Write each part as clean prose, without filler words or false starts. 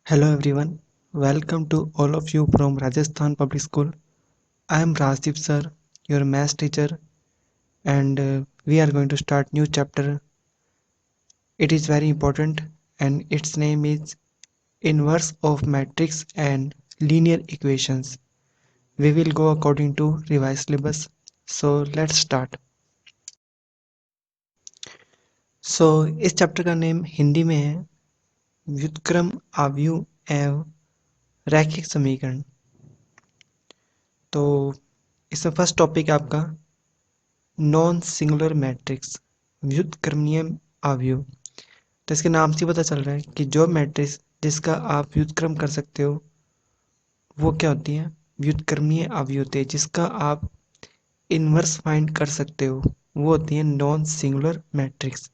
Hello everyone, welcome to all of you from Rajasthan Public School. I am Rajdeep sir, your math teacher, and we are going to start new chapter. It is very important and its name is Inverse of Matrix and Linear Equations. We will go according to revised syllabus. So let's start. इस chapter का name Hindi में है व्युत्क्रम आव्यूह एवं रैखिक समीकरण। तो इसमें फर्स्ट टॉपिक है आपका नॉन सिंगुलर मैट्रिक्स व्युत्क्रमीय आव्यूह। तो इसके नाम से पता चल रहा है कि जो मैट्रिक्स जिसका आप व्युत्क्रम कर सकते हो वो क्या होती है, व्युत्क्रमीय आव्यूह होती है। जिसका आप इनवर्स फाइंड कर सकते हो वो होती है नॉन सिंगुलर मैट्रिक्स।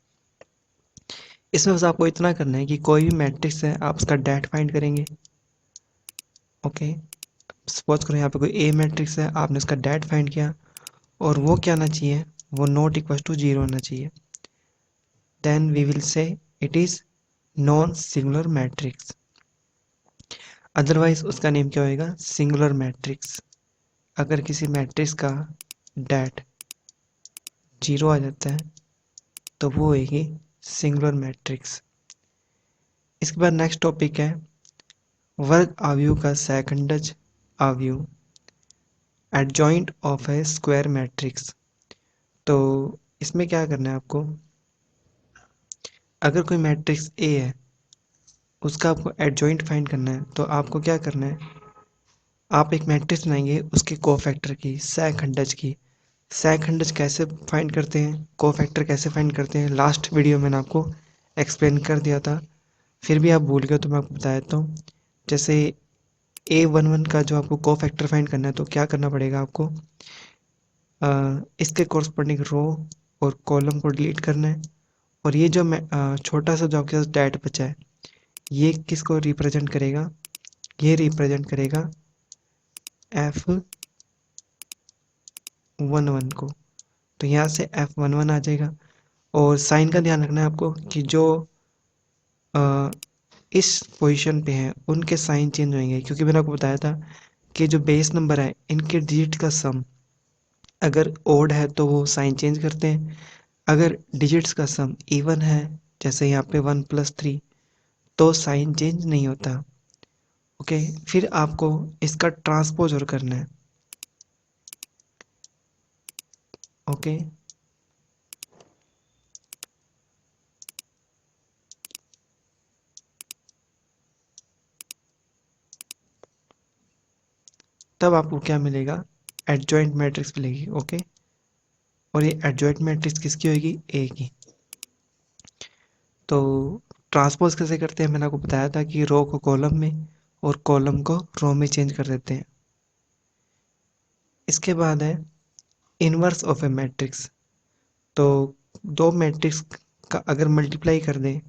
इसमें बस आपको इतना करना है कि कोई भी मैट्रिक्स है आप उसका डैट फाइंड करेंगे। ओके, सपोज करो यहाँ पे कोई ए मैट्रिक्स है, आपने उसका डैट फाइंड किया और वो क्या आना चाहिए, वो नॉट इक्वल टू जीरो होना चाहिए। Then we will say it is non singular matrix. Otherwise उसका नेम क्या होएगा, सिंगुलर मैट्रिक्स। अगर किसी मैट्रिक्स का डैट जीरो आ जाता है तो वो होएगी सिंगुलर मैट्रिक्स। इसके बाद नेक्स्ट टॉपिक है वर्ग आव्यूह का सेकंडज आव्यूह adjoint of A square matrix. तो इसमें क्या करना है आपको, अगर कोई मैट्रिक्स ए है उसका आपको एडजॉइंट फाइंड करना है तो आपको क्या करना है, आप एक मैट्रिक्स बनाएंगे उसके कोफैक्टर की, सहखंडज की। सहखंडज कैसे फाइंड करते हैं, कोफैक्टर कैसे फाइंड करते हैं, लास्ट वीडियो मैंने आपको एक्सप्लेन कर दिया था। फिर भी आप भूल गए तो मैं आपको बता देता हूँ। जैसे A11 का जो आपको कोफैक्टर फाइंड करना है तो क्या करना पड़ेगा आपको, इसके कोरस्पॉन्डिंग रो और कॉलम को डिलीट करना है। और ये जो मैं छोटा सा जो आपके पास डैट बचा है ये किसको रिप्रेजेंट करेगा, ये रिप्रेजेंट करेगा F11 को। तो यहाँ से F11 आ जाएगा। और साइन का ध्यान रखना है आपको कि जो अ, इस पोजीशन पे हैं उनके साइन चेंज होंगे, क्योंकि मैंने आपको बताया था कि जो बेस नंबर है इनके डिजिट का सम अगर ओड है तो वो साइन चेंज करते हैं, अगर डिजिट्स का सम इवन है जैसे यहाँ पे 1+3 तो साइन चेंज नहीं होता। ओके, फिर आपको इसका ट्रांसपोज और करना है। ओके, तब आपको क्या मिलेगा, एडजॉइंट मैट्रिक्स मिलेगी। ओके, और ये एडजॉइंट मैट्रिक्स किसकी होगी, ए की। तो ट्रांसपोज कैसे करते हैं, मैंने आपको बताया था कि रो को कॉलम में और कॉलम को रो में चेंज कर देते हैं। इसके बाद है इनवर्स ऑफ ए मैट्रिक्स। तो दो मैट्रिक्स का अगर मल्टीप्लाई कर दें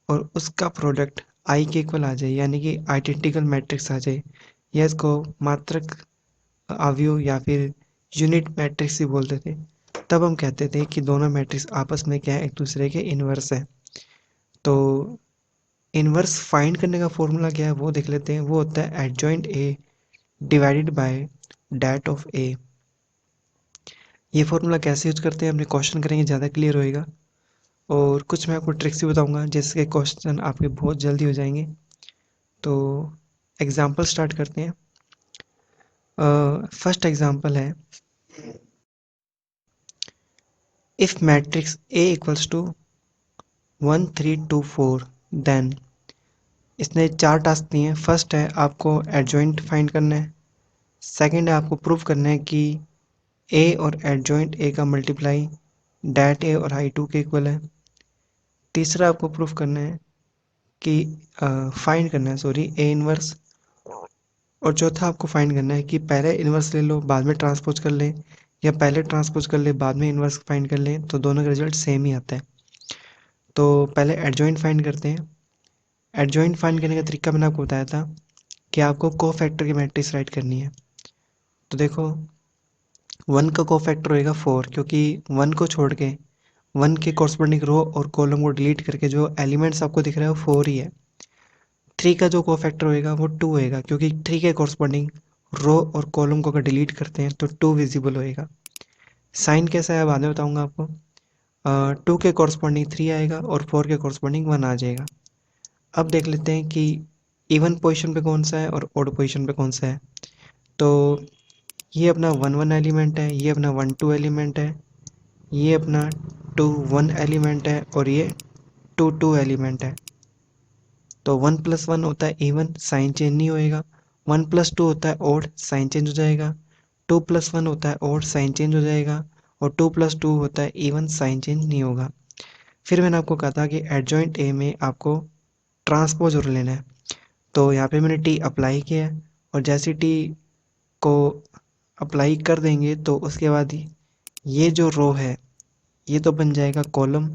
और उसका प्रोडक्ट आई के इक्वल आ जाए, यानी कि आइडेंटिकल मैट्रिक्स आ जाए, या इसको मात्रक अवयव या फिर यूनिट मैट्रिक्स ही बोलते थे, तब हम कहते थे कि दोनों मैट्रिक्स आपस में क्या है, एक दूसरे के इनवर्स है। तो इनवर्स फाइंड करने का फॉर्मूला क्या है वो देख लेते हैं। वो होता है adjoint A divided by det of A. ये फॉर्मूला कैसे यूज करते हैं अपने क्वेश्चन करेंगे, ज़्यादा क्लियर होएगा। और कुछ मैं आपको ट्रिक्स भी बताऊंगा जिसके क्वेश्चन आपके बहुत जल्दी हो जाएंगे। तो एग्जाम्पल स्टार्ट करते हैं। फर्स्ट एग्जाम्पल है if matrix A equals to 1 3 2 4 then. इसने चार टास्क दिए हैं। फर्स्ट है आपको एडजॉइंट फाइंड करना है, सेकंड है आपको प्रूव करना है कि ए और एडजॉइंट ए का मल्टीप्लाई डैट ए और आई टू के इक्वल है, तीसरा आपको प्रूफ करना है कि फाइंड करना है सॉरी ए इनवर्स, और चौथा आपको फाइंड करना है कि पहले इनवर्स ले लो बाद में ट्रांसपोज कर लें, या पहले ट्रांसपोज कर ले बाद में इनवर्स फाइंड कर लें, तो दोनों का रिजल्ट सेम ही आता है। तो पहले एडजॉइंट फाइंड करते हैं। एडजॉइंट फाइंड करने का तरीका मैंने आपको बताया था कि आपको कोफैक्टर की मैट्रिक्स राइट करनी है। तो देखो 1 का कोफैक्टर होएगा 4, क्योंकि 1 को छोड़ के 1 के कॉरस्पॉन्डिंग रो और कॉलम को डिलीट करके जो एलिमेंट्स आपको दिख रहा है वो 4 ही है। 3 का जो कोफैक्टर होएगा वो 2 होएगा, क्योंकि 3 के कॉरस्पॉन्डिंग रो और कॉलम को अगर डिलीट करते हैं तो 2 विजिबल होएगा। साइन कैसा है बाद में बताऊंगा आपको। 2 के कॉरस्पॉन्डिंग 3 आएगा और 4 के कॉरस्पॉन्डिंग 1 आ जाएगा। अब देख लेते हैं कि इवन पोजीशन पे कौन सा है और ऑड पोजीशन पे कौन सा है। तो ये अपना 1 1 एलिमेंट है, ये अपना 1 2 एलिमेंट है, ये अपना 2 1 एलिमेंट है और ये 2 2 एलिमेंट है। तो 1 + 1 होता है इवन, साइन चेंज नहीं होएगा। 1 + 2 होता है ऑड, साइन चेंज हो जाएगा। 2 + 1 होता है ऑड, साइन चेंज हो जाएगा। और 2 + 2 होता है इवन, साइन चेंज नहीं होगा। फिर मैंने आपको कहा था कि एडजॉइंट ए में आपको ट्रांसपोज और लेना है। तो यहाँ पे मैंने टी अप्लाई किया है, और जैसे टी को अप्लाई कर देंगे तो उसके बाद ये जो रो है ये तो बन जाएगा कॉलम,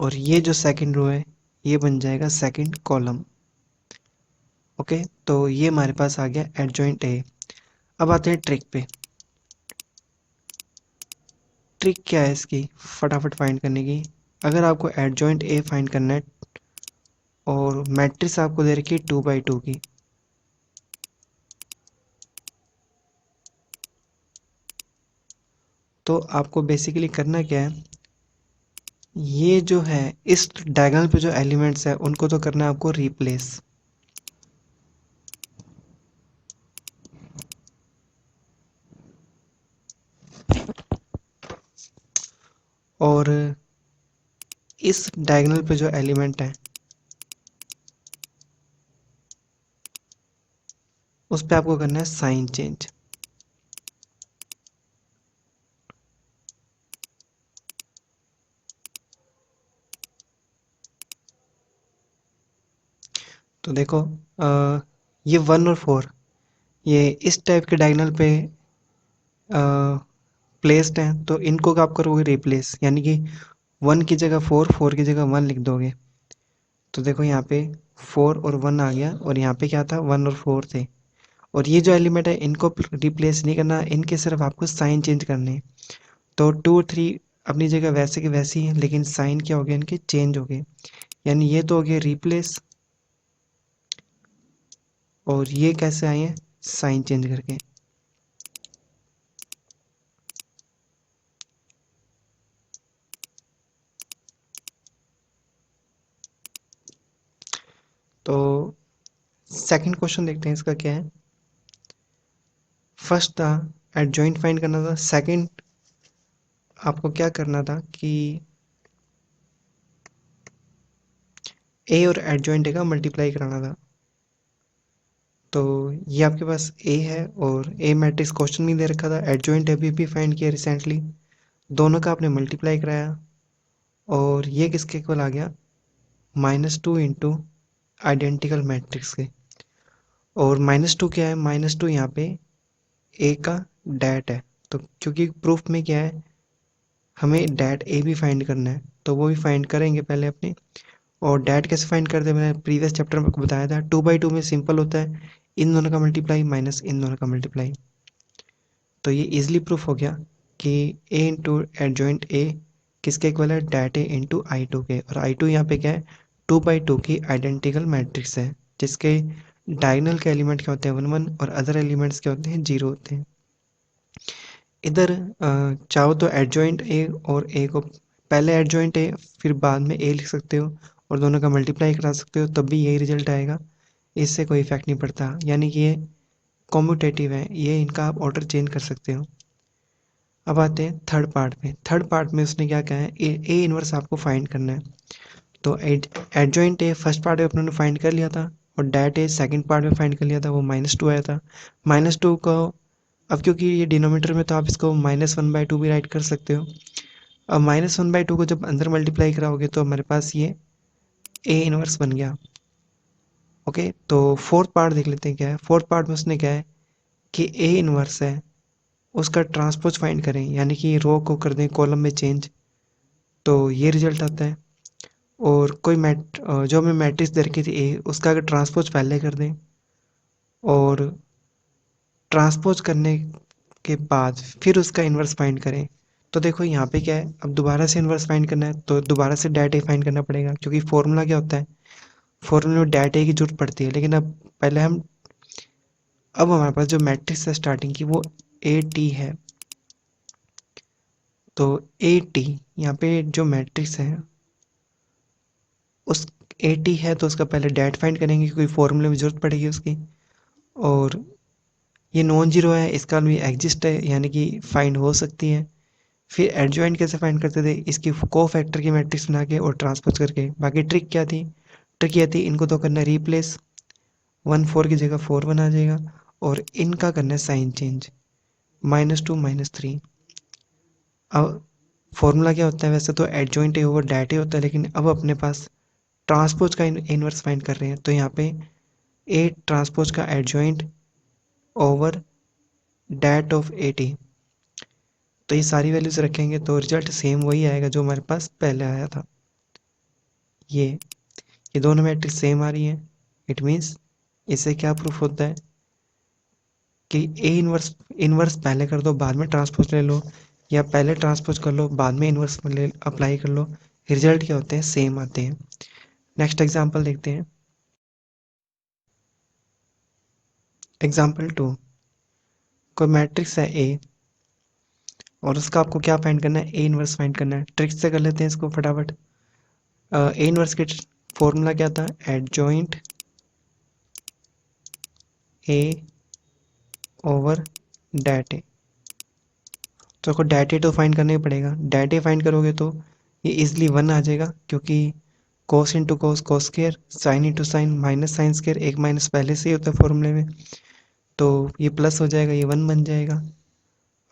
और ये जो सेकंड रो है ये बन जाएगा सेकंड कॉलम। ओके, तो ये हमारे पास आ गया एडजॉइंट ए। अब आते हैं ट्रिक पे। ट्रिक क्या है इसकी फटाफट फाइंड करने की। अगर आपको एडजॉइंट ए फाइंड करना है और मैट्रिक्स आपको दे रखी है 2 × 2 की, तो आपको बेसिकली करना क्या है, ये जो है इस डायगोनल पे जो एलिमेंट्स है उनको तो करना है आपको रिप्लेस। और इस डायगोनल पे जो एलिमेंट है उस पे आपको करना है साइन चेंज। तो देखो, ये 1 और 4 ये इस टाइप के डायगोनल पे प्लेस्ड हैं, तो इनको आप करोगे रिप्लेस, यानी कि 1 की जगह 4, 4 की जगह 1 लिख दोगे। तो देखो यहाँ पे 4 और 1 आ गया, और यहाँ पे क्या था 1 और 4 थे। और ये जो एलिमेंट है इनको रिप्लेस नहीं करना, इनके सिर्फ आपको साइन चेंज करने हैं। तो 2 और 3 अपनी जगह वैसे के वैसे ही हैं, लेकिन साइन क्या हो गया इनके चेंज हो गए। यानी ये तो हो गया रिप्लेस, और ये कैसे आए हैं साइन चेंज करके। तो सेकंड क्वेश्चन देखते हैं इसका क्या है। फर्स्ट था एडजॉइंट फाइंड करना था, सेकंड आपको क्या करना था कि ए और एडजॉइंट ए का मल्टीप्लाई कराना था। तो ये आपके पास ए है, और ए मैट्रिक्स क्वेश्चन में दे रखा था, एडजॉइंट ए भी फाइंड किया रिसेंटली, दोनों का आपने मल्टीप्लाई कराया, और ये किसके इक्वल आ गया -2 इंटू आइडेंटिकल मैट्रिक्स के। और -2 क्या है, -2 यहाँ पे ए का डैट है। तो क्योंकि प्रूफ में क्या है हमें डैट ए भी फाइंड करना है, तो वो भी फाइंड करेंगे पहले अपने। और डैट कैसे फाइंड करते हैं मैंने प्रीवियस चैप्टर में आपको बताया था, 2 × 2 में सिंपल होता है इन दोनों का मल्टीप्लाई माइनस इन दोनों का मल्टीप्लाई। तो ये इजीली प्रूफ हो गया कि ए इंटू एडजॉइंट ए किसके इक्वल है, डैट ए इंटू आई 2 के। और आई 2 यहाँ पे क्या है 2 × 2 की आइडेंटिकल मैट्रिक्स है, जिसके डायगोनल के एलिमेंट क्या होते हैं 1 1 और अदर एलिमेंट्स क्या होते हैं 0 होते हैं। इधर चाहो तो एडजॉइंट ए और ए को पहले एडजॉइंट ए फिर बाद में ए लिख सकते हो, और दोनों का मल्टीप्लाई करा सकते हो, तब भी यही रिजल्ट आएगा। इससे कोई इफेक्ट नहीं पड़ता, यानी कि ये कॉम्यूटेटिव है, ये इनका आप ऑर्डर चेंज कर सकते हो। अब आते हैं थर्ड पार्ट में। थर्ड पार्ट में उसने क्या कहा है ए इनवर्स आपको फाइंड करना है। तो एडजॉइंट ए फर्स्ट पार्ट में अपने फाइंड कर लिया था, और डैट ए सेकंड पार्ट में फाइंड कर लिया था, वो -2 आया था। -2 को अब क्योंकि ये डिनोमीटर में, तो आप इसको -1/2 भी राइट कर सकते हो। अब -1/2 को जब अंदर मल्टीप्लाई कराओगे तो हमारे पास ये ए इनवर्स बन गया। ओके, तो फोर्थ पार्ट देख लेते हैं क्या है। फोर्थ पार्ट में उसने क्या है कि ए इनवर्स है उसका ट्रांसपोज फाइंड करें, यानी कि रो को कर दें कॉलम में चेंज, तो ये रिजल्ट आता है। और कोई जो हमें मैट्रिक्स दे रखी थी ए, उसका अगर ट्रांसपोज पहले कर दें, और ट्रांसपोज करने के बाद फिर उसका इन्वर्स फाइंड करें। तो देखो यहाँ पे क्या है, अब दोबारा से इन्वर्स फाइंड करना है तो दोबारा से डाटा फाइंड करना पड़ेगा, क्योंकि फॉर्मूला क्या होता है, फॉर्मूले में डैट ए की जरूरत पड़ती है, लेकिन अब हमारे पास जो मैट्रिक्स है स्टार्टिंग की वो ए टी है। तो ए टी यहाँ पे जो मैट्रिक्स है उस ए टी है, तो उसका पहले डैट फाइंड करेंगे क्योंकि फॉर्मूले में जरूरत पड़ेगी उसकी। और ये नॉन जीरो है, इसका भी एग्जिस्ट है, यानी कि फाइंड हो सकती है। फिर एडजॉइंट कैसे फाइंड करते थे, इसकी को फैक्टर की मैट्रिक्स बना के और ट्रांसपोज करके। बाकी ट्रिक क्या थी, ट्रिक ये थी इनको तो करना रिप्लेस, 1 4 की जगह 4 1 आ जाएगा। और इनका करना है साइन चेंज, -2 -3। अब फॉर्मूला क्या होता है, वैसे तो एडजॉइंट ए ओवर डैट ए होता है, लेकिन अब अपने पास ट्रांसपोज का इनवर्स फाइंड कर रहे हैं, तो यहाँ पे ए ट्रांसपोज का adjoint over that of A T. तो ये सारी वैल्यूज रखेंगे तो रिजल्ट सेम वही आएगा जो हमारे पास पहले आया था। ये ये दोनों मैट्रिक्स सेम आ रही है। इट मीन्स इससे क्या प्रूफ होता है कि ए इनवर्स इनवर्स पहले कर दो बाद में ट्रांसपोज ले लो, या पहले ट्रांसपोज कर लो बाद में इनवर्स ले अप्लाई कर लो, रिजल्ट क्या होते हैं, सेम आते हैं। नेक्स्ट एग्जांपल देखते हैं। एग्जांपल 2, कोई मैट्रिक्स है ए और उसका आपको क्या फाइंड करना है, ए इनवर्स फाइंड करना है। ट्रिक्स से कर लेते हैं इसको फटाफट। ए इनवर्स के फॉर्मूला क्या था, एडजॉइंट ए ओवर डैट ए। तो आपको डैट ए तो फाइंड करना ही पड़ेगा। डैट ए फाइंड करोगे तो ये इजिली 1 आ जाएगा, क्योंकि cos into cos cos square, sine into sine minus sine square, एक माइनस पहले से ही होता है फॉर्मूले में, तो ये प्लस हो जाएगा, ये 1 बन जाएगा।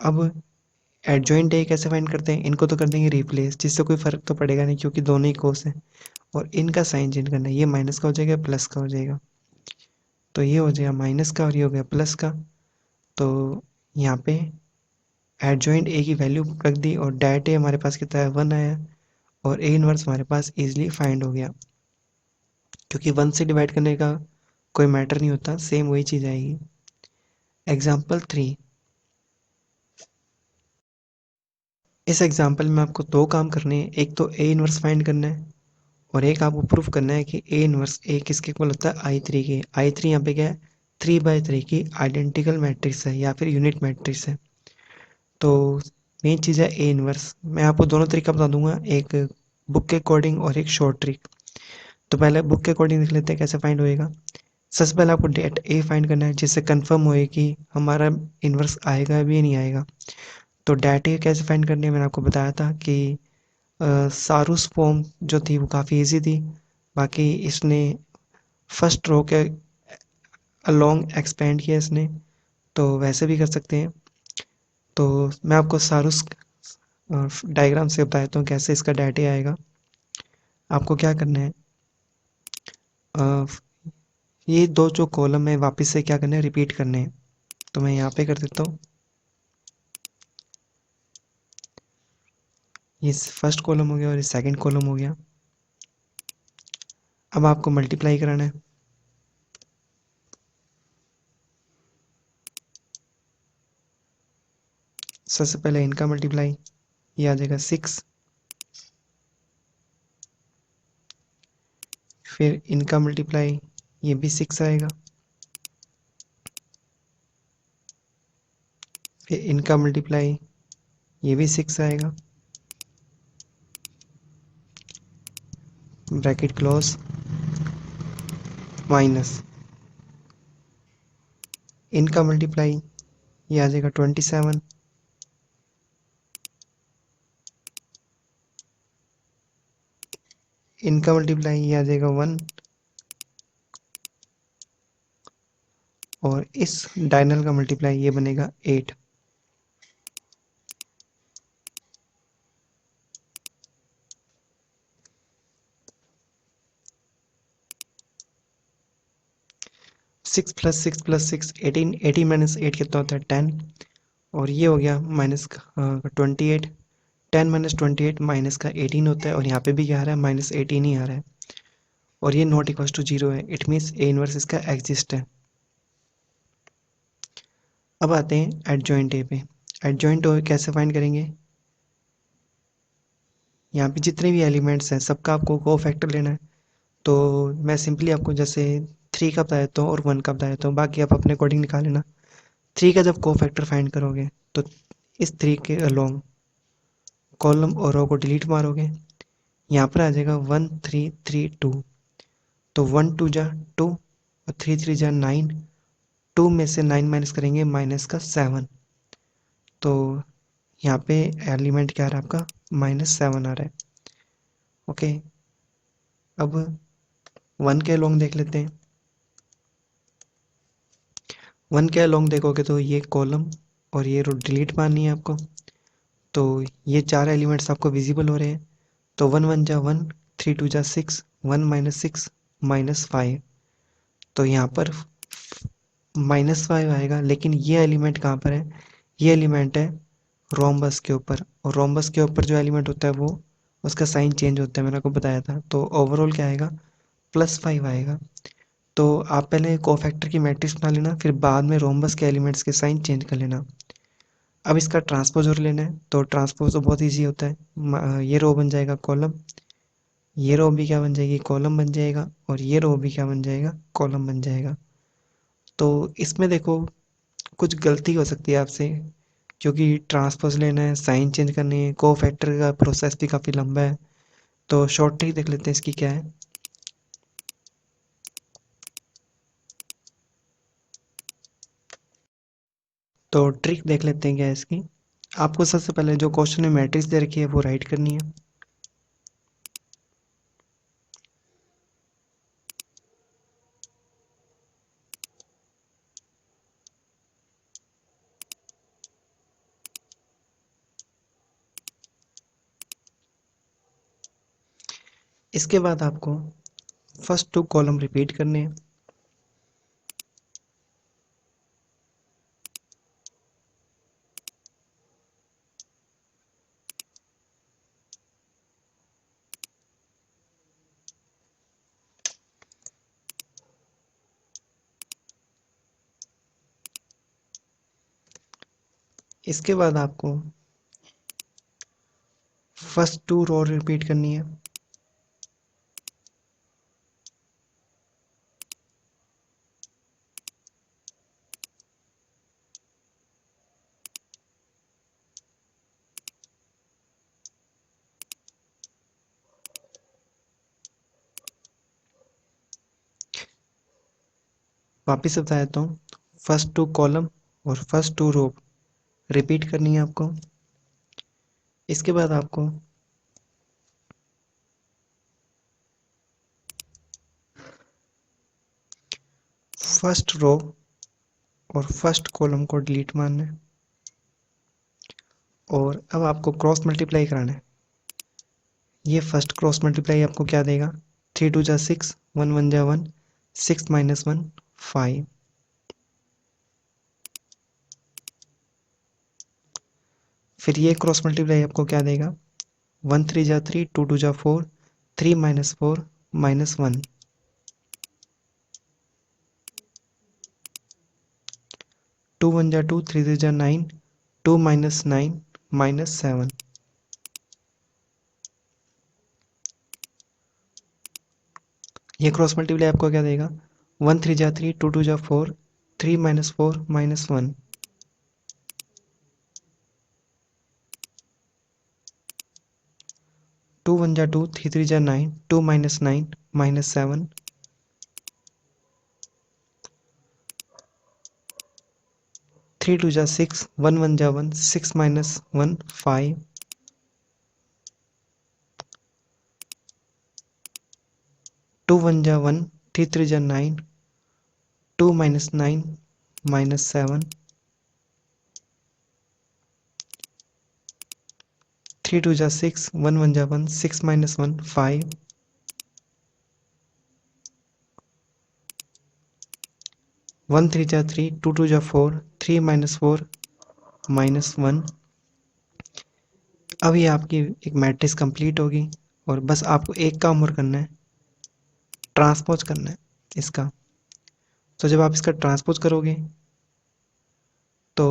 अब एडजॉइंट ए कैसे फाइंड करते हैं, इनको तो कर देंगे रिप्लेस, जिससे कोई फर्क तो पड़ेगा नहीं क्योंकि दोनों ही कोस हैं। और इनका साइन चेंज करना है, ये माइनस का हो जाएगा प्लस का हो जाएगा, तो ये हो जाएगा माइनस का और ये हो गया प्लस का। तो यहाँ पे एडजॉइंट ए की वैल्यू रख दी और डैट ए हमारे पास कितना है, 1 आया। और ए इनवर्स हमारे पास इजीली फाइंड हो गया, क्योंकि 1 से डिवाइड करने का कोई मैटर नहीं होता, सेम वही चीज़ आएगी। एग्जाम्पल 3, इस एग्जाम्पल में आपको दो काम करने हैं, एक तो ए इनवर्स फाइंड करना है और एक आपको प्रूफ करना है कि ए इनवर्स ए किसके इक्वल होता है, I3 के। I3 यहाँ पे क्या है, 3/3 की आइडेंटिकल मैट्रिक्स है या फिर यूनिट मैट्रिक्स है। तो मेन चीज़ है ए इनवर्स। मैं आपको दोनों तरीका बता दूंगा, एक बुक के अकॉर्डिंग और एक शॉर्ट ट्रिक। तो पहले बुक के अकॉर्डिंग देख लेते हैं कैसे फाइंड होएगा। सबसे पहले आपको डेट ए फाइंड करना है, जिससे कंफर्म होए कि हमारा इन्वर्स आएगा भी या नहीं आएगा। तो डेट ए कैसे फाइंड करनी है, मैंने आपको बताया था कि सारूस फॉर्म जो थी वो काफ़ी इजी थी। बाकी इसने फर्स्ट रो के अलोंग एक्सपेंड किया इसने, तो वैसे भी कर सकते हैं। तो मैं आपको सारूस डायग्राम से बता देता हूँ कैसे इसका डेट ए आएगा। आपको क्या करना है, अ, ये दो जो कॉलम है वापस से क्या करना है, रिपीट करने हैं। तो मैं यहाँ पे कर देता हूँ, ये फर्स्ट कॉलम हो गया और ये सेकंड कॉलम हो गया। अब आपको मल्टीप्लाई कराना है। सबसे पहले इनका मल्टीप्लाई, ये आ जाएगा 6। फिर इनका मल्टीप्लाई, ये भी 6 आएगा। फिर इनका मल्टीप्लाई, ये भी 6 आएगा। ब्रैकेट क्लोज, माइनस इनका मल्टीप्लाई, ये आ जाएगा 27। इनका मल्टीप्लाई, ये आ जाएगा 1। और इस डायनल का मल्टीप्लाई ये बनेगा 8। Six plus six plus six 18, 18 minus 8 कितना होता है, 10। और ये हो गया -28। 10 - 28 माइनस का 18 होता है, और यहाँ पे भी क्या आ रहा है, -18 ही आ रहा है। और ये नॉट इक्वल टू 0 है, इट मीन्स ए इनवर्स इसका एग्जिस्ट है। अब आते हैं एडजॉइंट ए पे। एडजॉइंट ओ कैसे फाइंड करेंगे, यहाँ पे जितने भी एलिमेंट्स हैं सबका आपको को फैक्टर लेना है। तो मैं सिंपली आपको जैसे 3 का बता देता हूँ और 1 का बता देता हूँ, बाकी आप अपने अकॉर्डिंग निकाल लेना। 3 का जब कोफैक्टर फाइंड करोगे तो इस 3 के अलोंग कॉलम और रो को डिलीट मारोगे, यहाँ पर आ जाएगा 1 3 3 2। तो 1 2 जा 2 और 3 3 जा 9। 2 में से 9 माइनस करेंगे, माइनस का 7। तो यहाँ पे एलिमेंट क्या आ रहा है आपका, -7 आ रहा है। ओके, अब 1 के अलोंग देख लेते हैं। 1 के अलोंग देखोगे तो ये कॉलम और ये रो डिलीट मारनी है आपको। तो ये 4 एलिमेंट्स आपको विजिबल हो रहे हैं। तो 1 1 जा 1, 3 2 जा 6, 1 माइनस 6 -5। तो यहाँ पर -5 आएगा, लेकिन ये एलिमेंट कहाँ पर है, ये एलिमेंट है रोम्बस के ऊपर। और रोम्बस के ऊपर जो एलिमेंट होता है वो उसका साइन चेंज होता है, मैंने आपको बताया था। तो ओवरऑल क्या आएगा, +5 आएगा। तो आप पहले कोफैक्टर की मैट्रिक्स बना लेना, फिर बाद में रोम्बस के एलिमेंट्स के साइन चेंज कर लेना। अब इसका ट्रांसपोज और लेना है, तो ट्रांसपोज तो बहुत ईजी होता है। ये रो बन जाएगा कॉलम, ये रो भी क्या बन जाएगी, कॉलम बन जाएगा, और ये रो भी क्या बन जाएगा, कॉलम बन जाएगा। तो इसमें देखो कुछ गलती हो सकती है आपसे, क्योंकि ट्रांसपोज लेना है, साइन चेंज करनी है, को फैक्टर का प्रोसेस भी काफ़ी लंबा है। तो शॉर्ट ट्रिक देख लेते हैं इसकी क्या है। तो ट्रिक देख लेते हैं क्या है इसकी। आपको सबसे पहले जो क्वेश्चन में मैट्रिक्स दे रखी है वो राइट करनी है। इसके बाद आपको फर्स्ट 2 कॉलम रिपीट करने हैं। इसके बाद आपको फर्स्ट 2 रो रिपीट करनी है। वापिस बता देता हूँ, फर्स्ट 2 कॉलम और फर्स्ट 2 रो रिपीट करनी है आपको। इसके बाद आपको फर्स्ट रो और फर्स्ट कॉलम को डिलीट मारना है, और अब आपको क्रॉस मल्टीप्लाई कराना है। ये फर्स्ट क्रॉस मल्टीप्लाई आपको क्या देगा, 3 2 जा 6, 1 1 जा 1, 6 माइनस 1 5। फिर ये क्रॉस मल्टीप्लाई आपको क्या देगा, 1 3 जा 3, 2 2 जा 4, 3 माइनस 4 -1। 2 1 जा 2, 3 3 जा 9, 2 माइनस 9 -7। ये क्रॉस मल्टीप्लाई आपको क्या देगा, 1 3 जा 3, 2 2 जा 4, 3 माइनस 4 -1। 2 1 जा 2, 3 3 जा 9, 2 माइनस 9 -7। 3 2 जा 6, 1 1 जा 1, 6 माइनस 1 5। 2 1 जा 1, 3 3 जा 9, 2 माइनस 9 -7। 3 2 जा 6, 1 1 जा 1, 6 माइनस 1 5। 1 3 जा 3, 2 2 जा 4, 3 माइनस 4 -1। अब ये आपकी एक मैट्रिक्स कंप्लीट होगी, और बस आपको एक काम और करना है, ट्रांसपोज करना है इसका। तो जब आप इसका ट्रांसपोज करोगे तो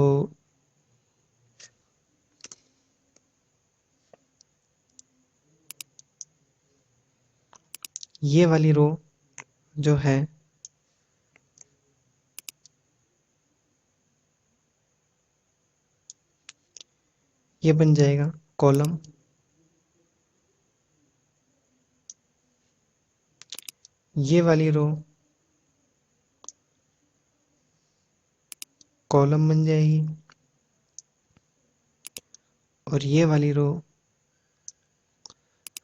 ये वाली रो जो है ये बन जाएगा कॉलम, ये वाली रो कॉलम बन जाएगी, और ये वाली रो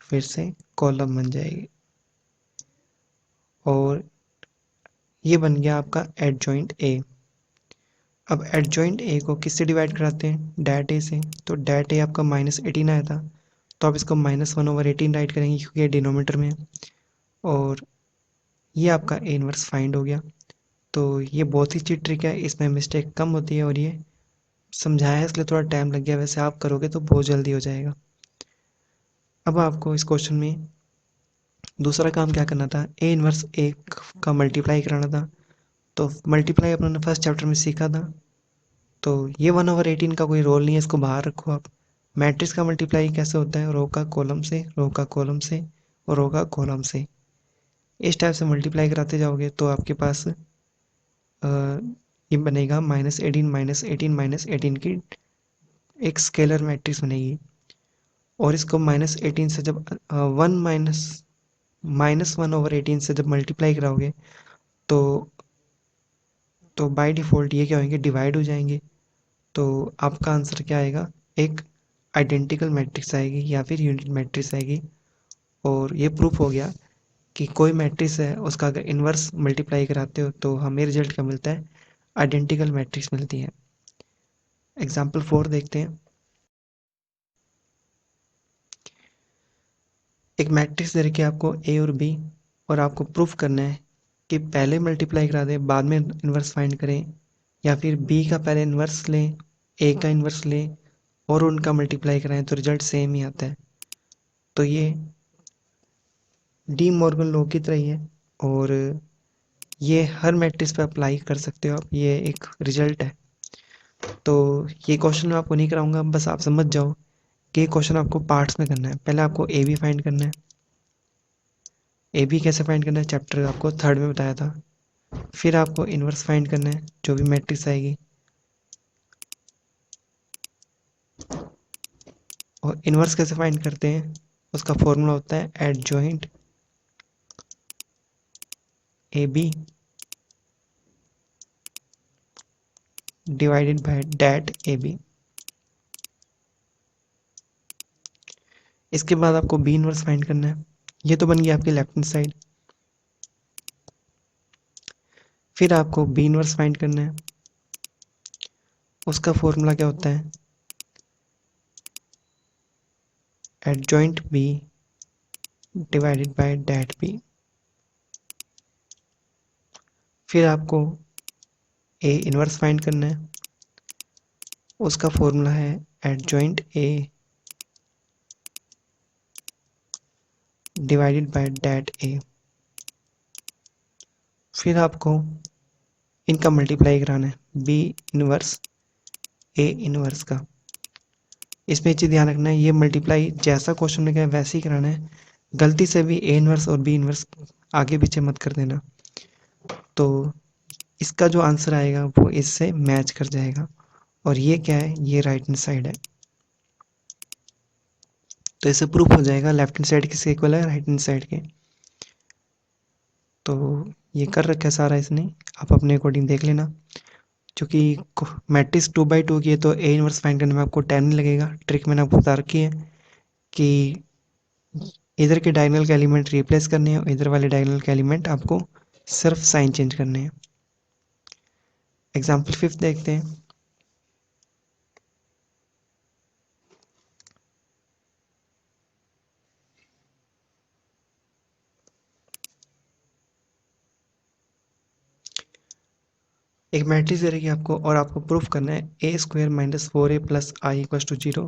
फिर से कॉलम बन जाएगी। और ये बन गया आपका एडजॉइंट ए। अब एडजॉइंट ए को किससे डिवाइड कराते हैं? डैट ए से। तो डैट ए आपका -18 आया था, तो आप इसको -1/18 राइट करेंगे क्योंकि ये डिनोमीटर में है। और ये आपका ए इनवर्स फाइंड हो गया। तो ये बहुत ही अच्छी ट्रिक है, इसमें मिस्टेक कम होती है, और ये समझाया इसलिए थोड़ा टाइम लग गया, वैसे आप करोगे तो बहुत जल्दी हो जाएगा। अब आपको इस क्वेश्चन में दूसरा काम क्या करना था? ए इनवर्स ए का मल्टीप्लाई कराना था। तो मल्टीप्लाई अपने फर्स्ट चैप्टर में सीखा था। तो ये 1/18 का कोई रोल नहीं है, इसको बाहर रखो आप। मैट्रिक्स का मल्टीप्लाई कैसे होता है? रो का कॉलम से, रो का कॉलम से, और रो का कॉलम से। इस टाइप से मल्टीप्लाई कराते जाओगे तो आपके पास ये बनेगा -18 -18 -18 की एक स्केलर मैट्रिक्स बनेगी। और इसको -18 से जब वन -1/18 से जब मल्टीप्लाई कराओगे तो बाय डिफ़ॉल्ट ये क्या होंगे? डिवाइड हो जाएंगे। तो आपका आंसर क्या आएगा? एक आइडेंटिकल मैट्रिक्स आएगी या फिर यूनिट मैट्रिक्स आएगी। और ये प्रूफ हो गया कि कोई मैट्रिक्स है उसका अगर इन्वर्स मल्टीप्लाई कराते हो तो हमें रिजल्ट क्या मिलता है? आइडेंटिकल मैट्रिक्स मिलती है। एग्जाम्पल 4 देखते हैं। एक मैट्रिक्स दे रखी है आपको ए और बी, और आपको प्रूफ करना है कि पहले मल्टीप्लाई करा दें बाद में इन्वर्स फाइंड करें, या फिर बी का पहले इन्वर्स लें, ए का इन्वर्स लें और उनका मल्टीप्लाई कराएं तो रिजल्ट सेम ही आता है। तो ये डी मॉर्गन लॉ की तरह ही है, और ये हर मैट्रिक्स पे अप्लाई कर सकते हो आप, ये एक रिजल्ट है। तो ये क्वेश्चन मैं आपको नहीं कराऊंगा, बस आप समझ जाओ कि ये क्वेश्चन आपको पार्ट्स में करना है। पहले आपको ए बी फाइंड करना है। ए बी कैसे फाइंड करना है? चैप्टर आपको थर्ड में बताया था। फिर आपको इन्वर्स फाइंड करना है जो भी मैट्रिक्स आएगी, और इन्वर्स कैसे फाइंड करते हैं? उसका फॉर्मूला होता है adjoint A B divided by det A B. इसके बाद आपको बी इनवर्स फाइंड करना है। ये तो बन गया आपकी लेफ्ट हैंड साइड। फिर आपको बी इनवर्स फाइंड करना है। उसका फॉर्मूला क्या होता है? Adjoint B divided by det B. फिर आपको ए इनवर्स फाइंड करना है। उसका फॉर्मूला है adjoint A divided by det A. फिर आपको इनका मल्टीप्लाई कराना है, बी इनवर्स ए इनवर्स का। इसमें एक चीज़ ध्यान रखना है, ये मल्टीप्लाई जैसा क्वेश्चन में क्या है वैसे ही कराना है। गलती से भी ए इनवर्स और बी इनवर्स आगे पीछे मत कर देना, तो इसका जो आंसर आएगा वो इससे मैच कर जाएगा। और ये क्या है? ये राइट हैंड साइड है। तो इससे प्रूफ हो जाएगा लेफ्ट हैंड साइड किसके इक्वल है? राइट हैंड साइड के। तो ये कर रखा है सारा इसने, आप अपने अकॉर्डिंग देख लेना। क्योंकि मैट्रिक्स 2/2 की है तो ए इनवर्स फाइंड करने में आपको टाइम नहीं लगेगा। ट्रिक मैंने आपको बता रखी है कि इधर के डायगोनल के एलिमेंट रिप्लेस करने हैं और इधर वाले डायगोनल के एलिमेंट आपको सिर्फ साइन चेंज करने हैं। एग्जाम्पल 5 देखते हैं। एक मैट्रिक्स दे रही है आपको और आपको प्रूफ करना है a² - 4a + i = 0।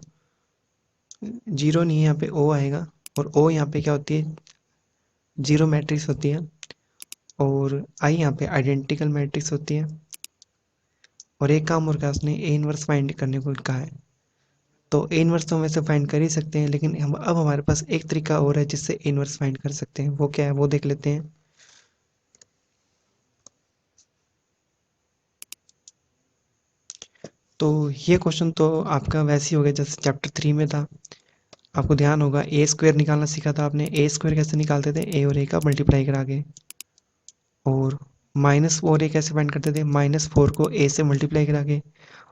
जीरो नहीं है यहाँ पे, ओ आएगा, और ओ यहाँ पे क्या होती है? जीरो मैट्रिक्स होती है। और आई यहाँ पे आइडेंटिकल मैट्रिक्स होती है। और एक काम और कहा उसने, ए इनवर्स फाइंड करने को कहा है। तो ए इनवर्स तो हम वैसे फाइंड कर ही सकते हैं, लेकिन हम अब हमारे पास एक तरीका और है जिससे ए इनवर्स फाइंड कर सकते हैं। वो क्या है वो देख लेते हैं। तो ये क्वेश्चन तो आपका वैसे ही हो गया जैसे चैप्टर 3 में था। आपको ध्यान होगा ए स्क्वायर निकालना सीखा था आपने। ए स्क्वायर कैसे निकालते थे, ए और ए का मल्टीप्लाई करा के। और माइनस और ए कैसे फाइंड करते थे, -4 को ए से मल्टीप्लाई करा के।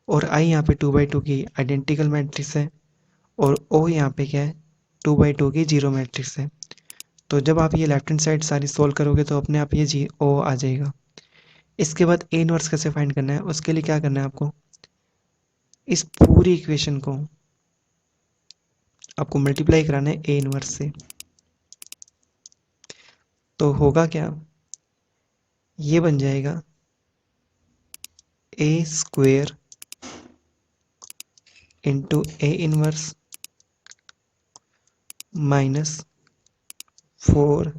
और आई यहाँ पे 2/2 की आइडेंटिकल मैट्रिक्स है, और ओ यहाँ पे क्या है, 2/2 की जीरो मैट्रिक्स है। तो जब आप ये लेफ्ट हैंड साइड सारी सोल्व करोगे तो अपने आप ये जी ओ आ जाएगा। इसके बाद ए इनवर्स कैसे फाइंड करना है, उसके लिए क्या करना है आपको, इस पूरी इक्वेशन को आपको मल्टीप्लाई कराना है ए इनवर्स से। तो होगा क्या, ये बन जाएगा A square into A inverse -4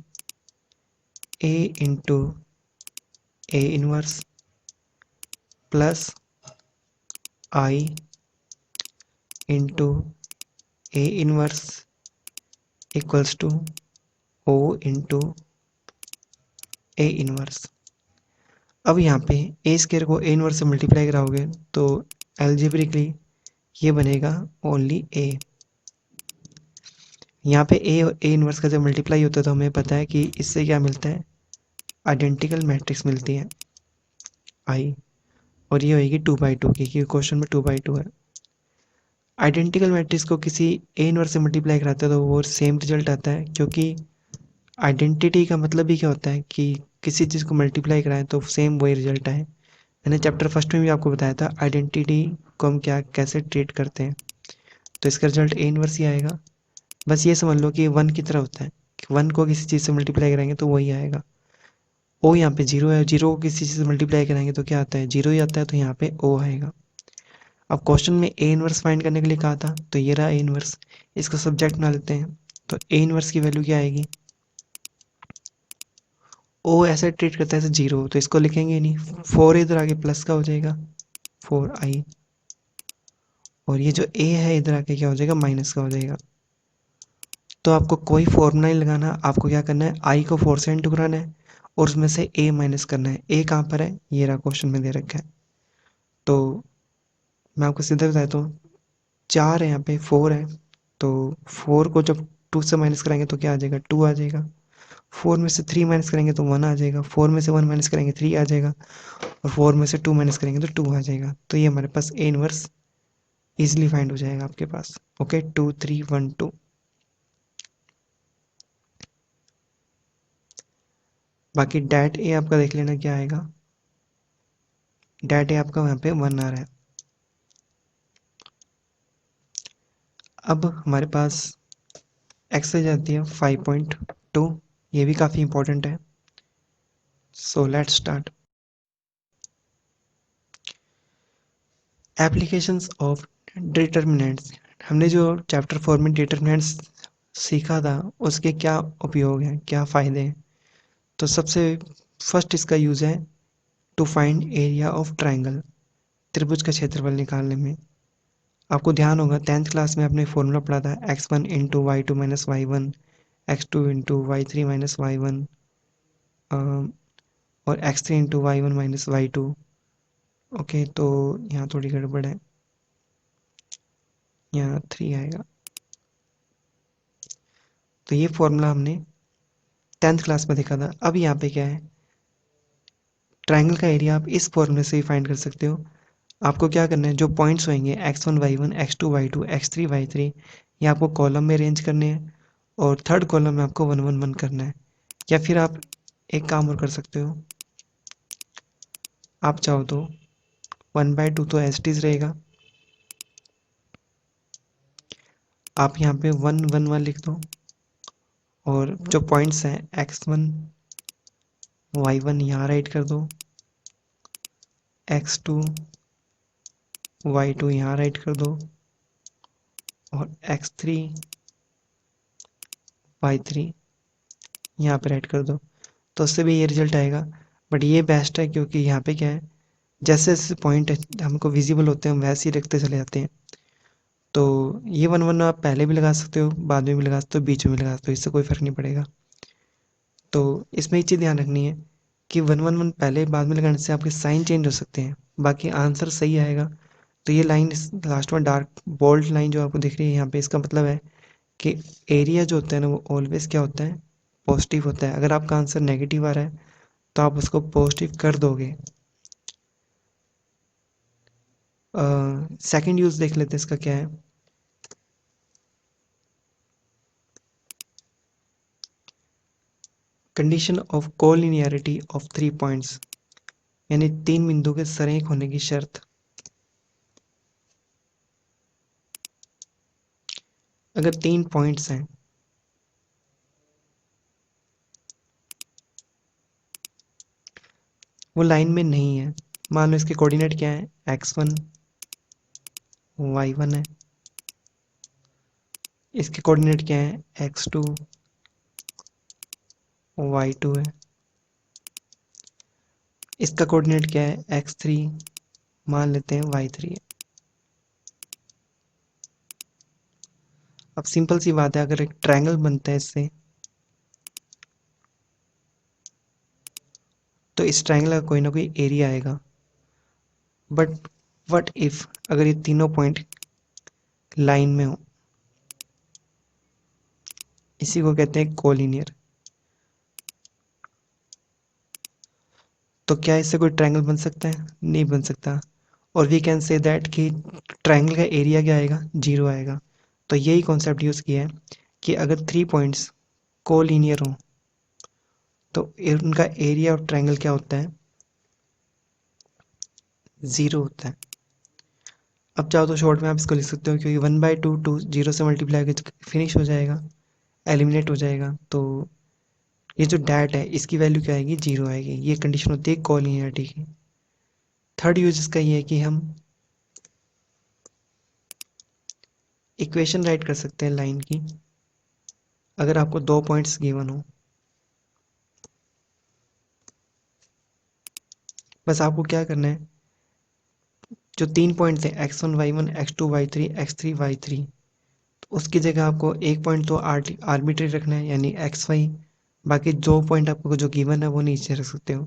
A into A inverse plus I into A inverse equals to O into A inverse. अब यहाँ पे ए स्क्वायर को ए इनवर्स से मल्टीप्लाई कराओगे तो एल्जेब्रिकली ये बनेगा ओनली ए। यहाँ पे ए और ए इनवर्स का जब मल्टीप्लाई होता है तो हमें पता है कि इससे क्या मिलता है, आइडेंटिकल मैट्रिक्स मिलती है आई। और ये होगी 2/2 की, क्योंकि क्वेश्चन में 2/2 है। आइडेंटिकल मैट्रिक्स को किसी ए इनवर्स से मल्टीप्लाई कराते हैं तो वो सेम रिजल्ट आता है, क्योंकि आइडेंटिटी का मतलब ही क्या होता है कि किसी चीज़ को मल्टीप्लाई कराएं तो सेम वही रिजल्ट आए। मैंने चैप्टर फर्स्ट में भी आपको बताया था आइडेंटिटी को हम क्या कैसे ट्रीट करते हैं। तो इसका रिजल्ट ए इनवर्स ही आएगा। बस ये समझ लो कि वन की तरह होता है, कि वन को किसी चीज़ से मल्टीप्लाई कराएंगे तो वही आएगा। ओ यहाँ पे जीरो है, जीरो को किसी चीज़ से मल्टीप्लाई कराएंगे तो क्या आता है, जीरो ही आता है, तो यहाँ पे ओ आएगा। अब क्वेश्चन में ए इनवर्स फाइंड करने के लिए कहा था, तो ये रहा ए इनवर्स। इसको सब्जेक्ट बना लेते हैं। तो ए इनवर्स की वैल्यू क्या आएगी, ओ ऐसे ट्रीट करता है जैसे जीरो, तो इसको लिखेंगे ही नहीं। 4 इधर आगे प्लस का हो जाएगा 4i, और ये जो ए है इधर आके क्या हो जाएगा, माइनस का हो जाएगा। तो आपको कोई फॉर्मूला नहीं लगाना, आपको क्या करना है, आई को 4 से इंटू कराना है और उसमें से ए माइनस करना है। ए कहाँ पर है, ये रहा क्वेश्चन में दे रखा है। तो मैं आपको सीधा बताता हूँ, 4 है यहाँ पे, 4 है, तो 4 को जब 2 से माइनस कराएंगे तो क्या आ जाएगा, 2 आ जाएगा। 4 में से 3 माइनस करेंगे तो 1 आ जाएगा। 4 में से 1 माइनस करेंगे 3 आ जाएगा। और 4 में से 2 माइनस करेंगे तो 2 आ जाएगा। तो ये हमारे पास ए इनवर्स इजीली फाइंड हो जाएगा आपके पास। ओके, 2 3 1 2। बाकी डैट ए आपका देख लेना क्या आएगा। डैट ए आपका वहाँ पे 1 आ रहा है। अब हमारे पास एक्सरसाइज आती है 5.2। ये भी काफ़ी इंपॉर्टेंट है। So let's start. Applications of determinants. हमने जो चैप्टर 4 में डिटर्मिनेंट्स सीखा था उसके क्या उपयोग हैं, क्या फ़ायदे हैं। तो सबसे फर्स्ट इसका यूज़ है to find area of triangle, त्रिभुज का क्षेत्रफल निकालने में। आपको ध्यान होगा 10th क्लास में आपने फॉर्मूला पढ़ा था x1 into y two minus y one, x2 into y three minus y one, और x3 into y one minus y two. Okay, तो यहाँ थोड़ी गड़बड़ है, यहाँ 3 आएगा। तो ये फॉर्मूला हमने 10th क्लास में देखा था। अब यहाँ पे क्या है, ट्राइंगल का एरिया आप इस फॉर्मूले से ही फाइंड कर सकते हो। आपको क्या करना है, जो पॉइंट्स होंगे x1 y1 x2 y2 x3 y3, ये आपको कॉलम में अरेंज करने हैं और थर्ड कॉलम में आपको 1 1 1 करना है। या फिर आप एक काम और कर सकते हो, आप चाहो तो 1/2 तो एज इट इज रहेगा, आप यहाँ पे 1 1 1 लिख दो, और जो पॉइंट्स हैं x1 y1 यहाँ राइट कर दो, x2 y2 यहाँ राइट कर दो, और x3 y3 यहाँ पे राइट कर दो। तो उससे भी ये रिजल्ट आएगा। बट ये बेस्ट है क्योंकि यहाँ पे क्या है, जैसे जैसे पॉइंट हमको विजिबल होते हैं हम वैसे ही रखते चले जाते हैं। तो ये 1 1 आप पहले भी लगा सकते हो, बाद में भी लगा सकते हो, बीच में भी लगा सकते हो, इससे कोई फ़र्क नहीं पड़ेगा। तो इसमें एक चीज़ ध्यान रखनी है कि 1 1 1 पहले बाद में लगाने से आपके साइन चेंज हो सकते हैं, बाकी आंसर सही आएगा। तो ये लाइन लास्ट में डार्क बोल्ड लाइन जो आपको दिख रही है यहाँ पे, इसका मतलब है कि एरिया जो होता है ना वो ऑलवेज क्या होता है, पॉजिटिव होता है। अगर आपका आंसर नेगेटिव आ रहा है तो आप उसको पॉजिटिव कर दोगे। सेकंड यूज़ देख लेते हैं इसका क्या है। Condition of collinearity of 3 points, यानी 3 बिंदु के सरेख होने की शर्त। अगर 3 पॉइंट्स हैं, वो लाइन में नहीं है, मान लो इसके कोऑर्डिनेट क्या है, x1 y1 है, इसके कोऑर्डिनेट क्या है, x2 y2 है, इसका कोऑर्डिनेट क्या है, x3 मान लेते हैं y3 है। अब सिंपल सी बात है, अगर एक ट्रायंगल बनता है इससे, तो इस ट्रायंगल का कोई ना कोई एरिया आएगा। बट व्हाट इफ अगर ये तीनों पॉइंट लाइन में हो, इसी को कहते हैं कोलिनियर। तो क्या इससे कोई ट्रायंगल बन सकता है, नहीं बन सकता। और वी कैन से दैट कि ट्रायंगल का एरिया क्या आएगा, 0 आएगा। तो यही कॉन्सेप्ट यूज़ किया है कि अगर 3 पॉइंट्स कोलिनियर हो तो उनका एरिया ऑफ ट्रायंगल क्या होता है, 0 होता है। अब चाहो तो शॉर्ट में आप इसको लिख सकते हो, क्योंकि 1/2 टू 0 से मल्टीप्लाई करके फिनिश हो जाएगा, एलिमिनेट हो जाएगा। तो ये जो डैट है इसकी वैल्यू क्या आएगी, 0 आएगी। ये कंडीशन होती है कोलिनियरिटी की। थर्ड यूज इसका ये है कि हम इक्वेशन राइट कर सकते हैं लाइन की। अगर आपको 2 पॉइंट्स गिवन हो, बस आपको क्या करना है, जो 3 पॉइंट थे x1 y1 x2 y3 x3 y3, तो उसकी जगह आपको एक पॉइंट तो आर्बिट्री रखना है, यानी xy। बाकी 2 पॉइंट आपको जो गिवन है वो नीचे रख सकते हो,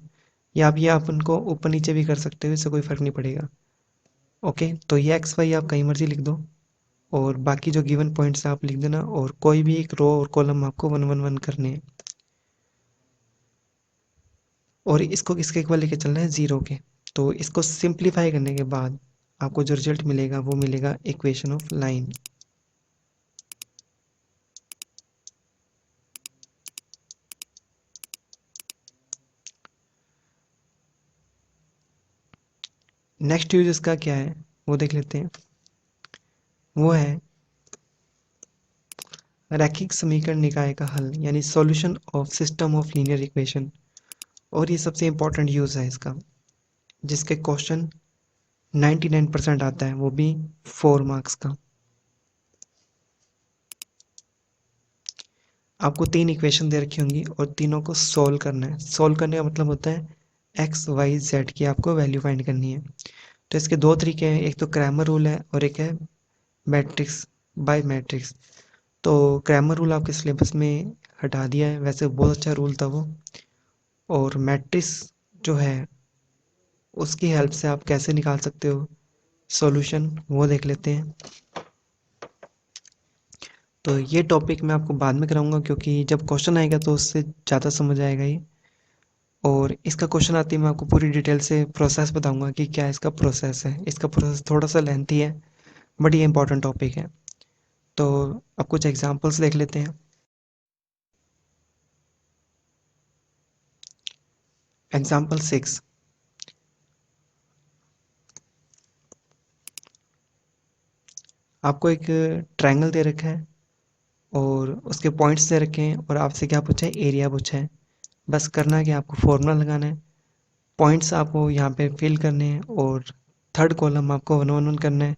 या आप ये आप उनको ऊपर नीचे भी कर सकते हो, इससे कोई फर्क नहीं पड़ेगा। ओके, तो ये xy आप कहीं मर्जी लिख दो, और बाकी जो गिवन पॉइंट्स आप लिख देना, और कोई भी एक रो और कॉलम आपको 1 1 1 करने हैं, और इसको किसके इक्वल लेके चलना है, 0 के। तो इसको सिंप्लीफाई करने के बाद आपको जो रिजल्ट मिलेगा वो मिलेगा equation of line. Next use इसका क्या है वो देख लेते हैं। वो है रैखिक समीकरण निकाय का हल, यानी solution of system of linear equation. और ये सबसे इंपॉर्टेंट यूज है इसका, जिसके क्वेश्चन 99% आता है, वो भी 4 मार्क्स का। आपको 3 इक्वेशन दे रखी होंगी और तीनों को सोल्व करना है। सोल्व करने का मतलब होता है एक्स वाई जेड की आपको वैल्यू फाइंड करनी है। तो इसके दो तरीके हैं, एक तो क्रैमर रूल है और एक है मैट्रिक्स बाय मैट्रिक्स। तो क्रैमर रूल आपके सिलेबस में हटा दिया है, वैसे बहुत अच्छा रूल था वो। और मैट्रिक्स जो है उसकी हेल्प से आप कैसे निकाल सकते हो सॉल्यूशन, वो देख लेते हैं। तो ये टॉपिक मैं आपको बाद में कराऊंगा, क्योंकि जब क्वेश्चन आएगा तो उससे ज़्यादा समझ आएगा ये। और इसका क्वेश्चन आते ही मैं आपको पूरी डिटेल से प्रोसेस बताऊंगा कि क्या इसका प्रोसेस है। इसका प्रोसेस थोड़ा सा लेंथी है, बट ये इंपॉर्टेंट टॉपिक है। तो अब कुछ एग्जांपल्स देख लेते हैं। एग्जांपल 6, आपको एक ट्रायंगल दे रखा है और उसके पॉइंट्स दे रखे हैं, और आपसे क्या पूछा है, एरिया पूछा है। बस करना है कि आपको फॉर्मूला लगाना है, पॉइंट्स आपको यहाँ पे फिल करने हैं, और थर्ड कॉलम आपको 1 1 1 करना है।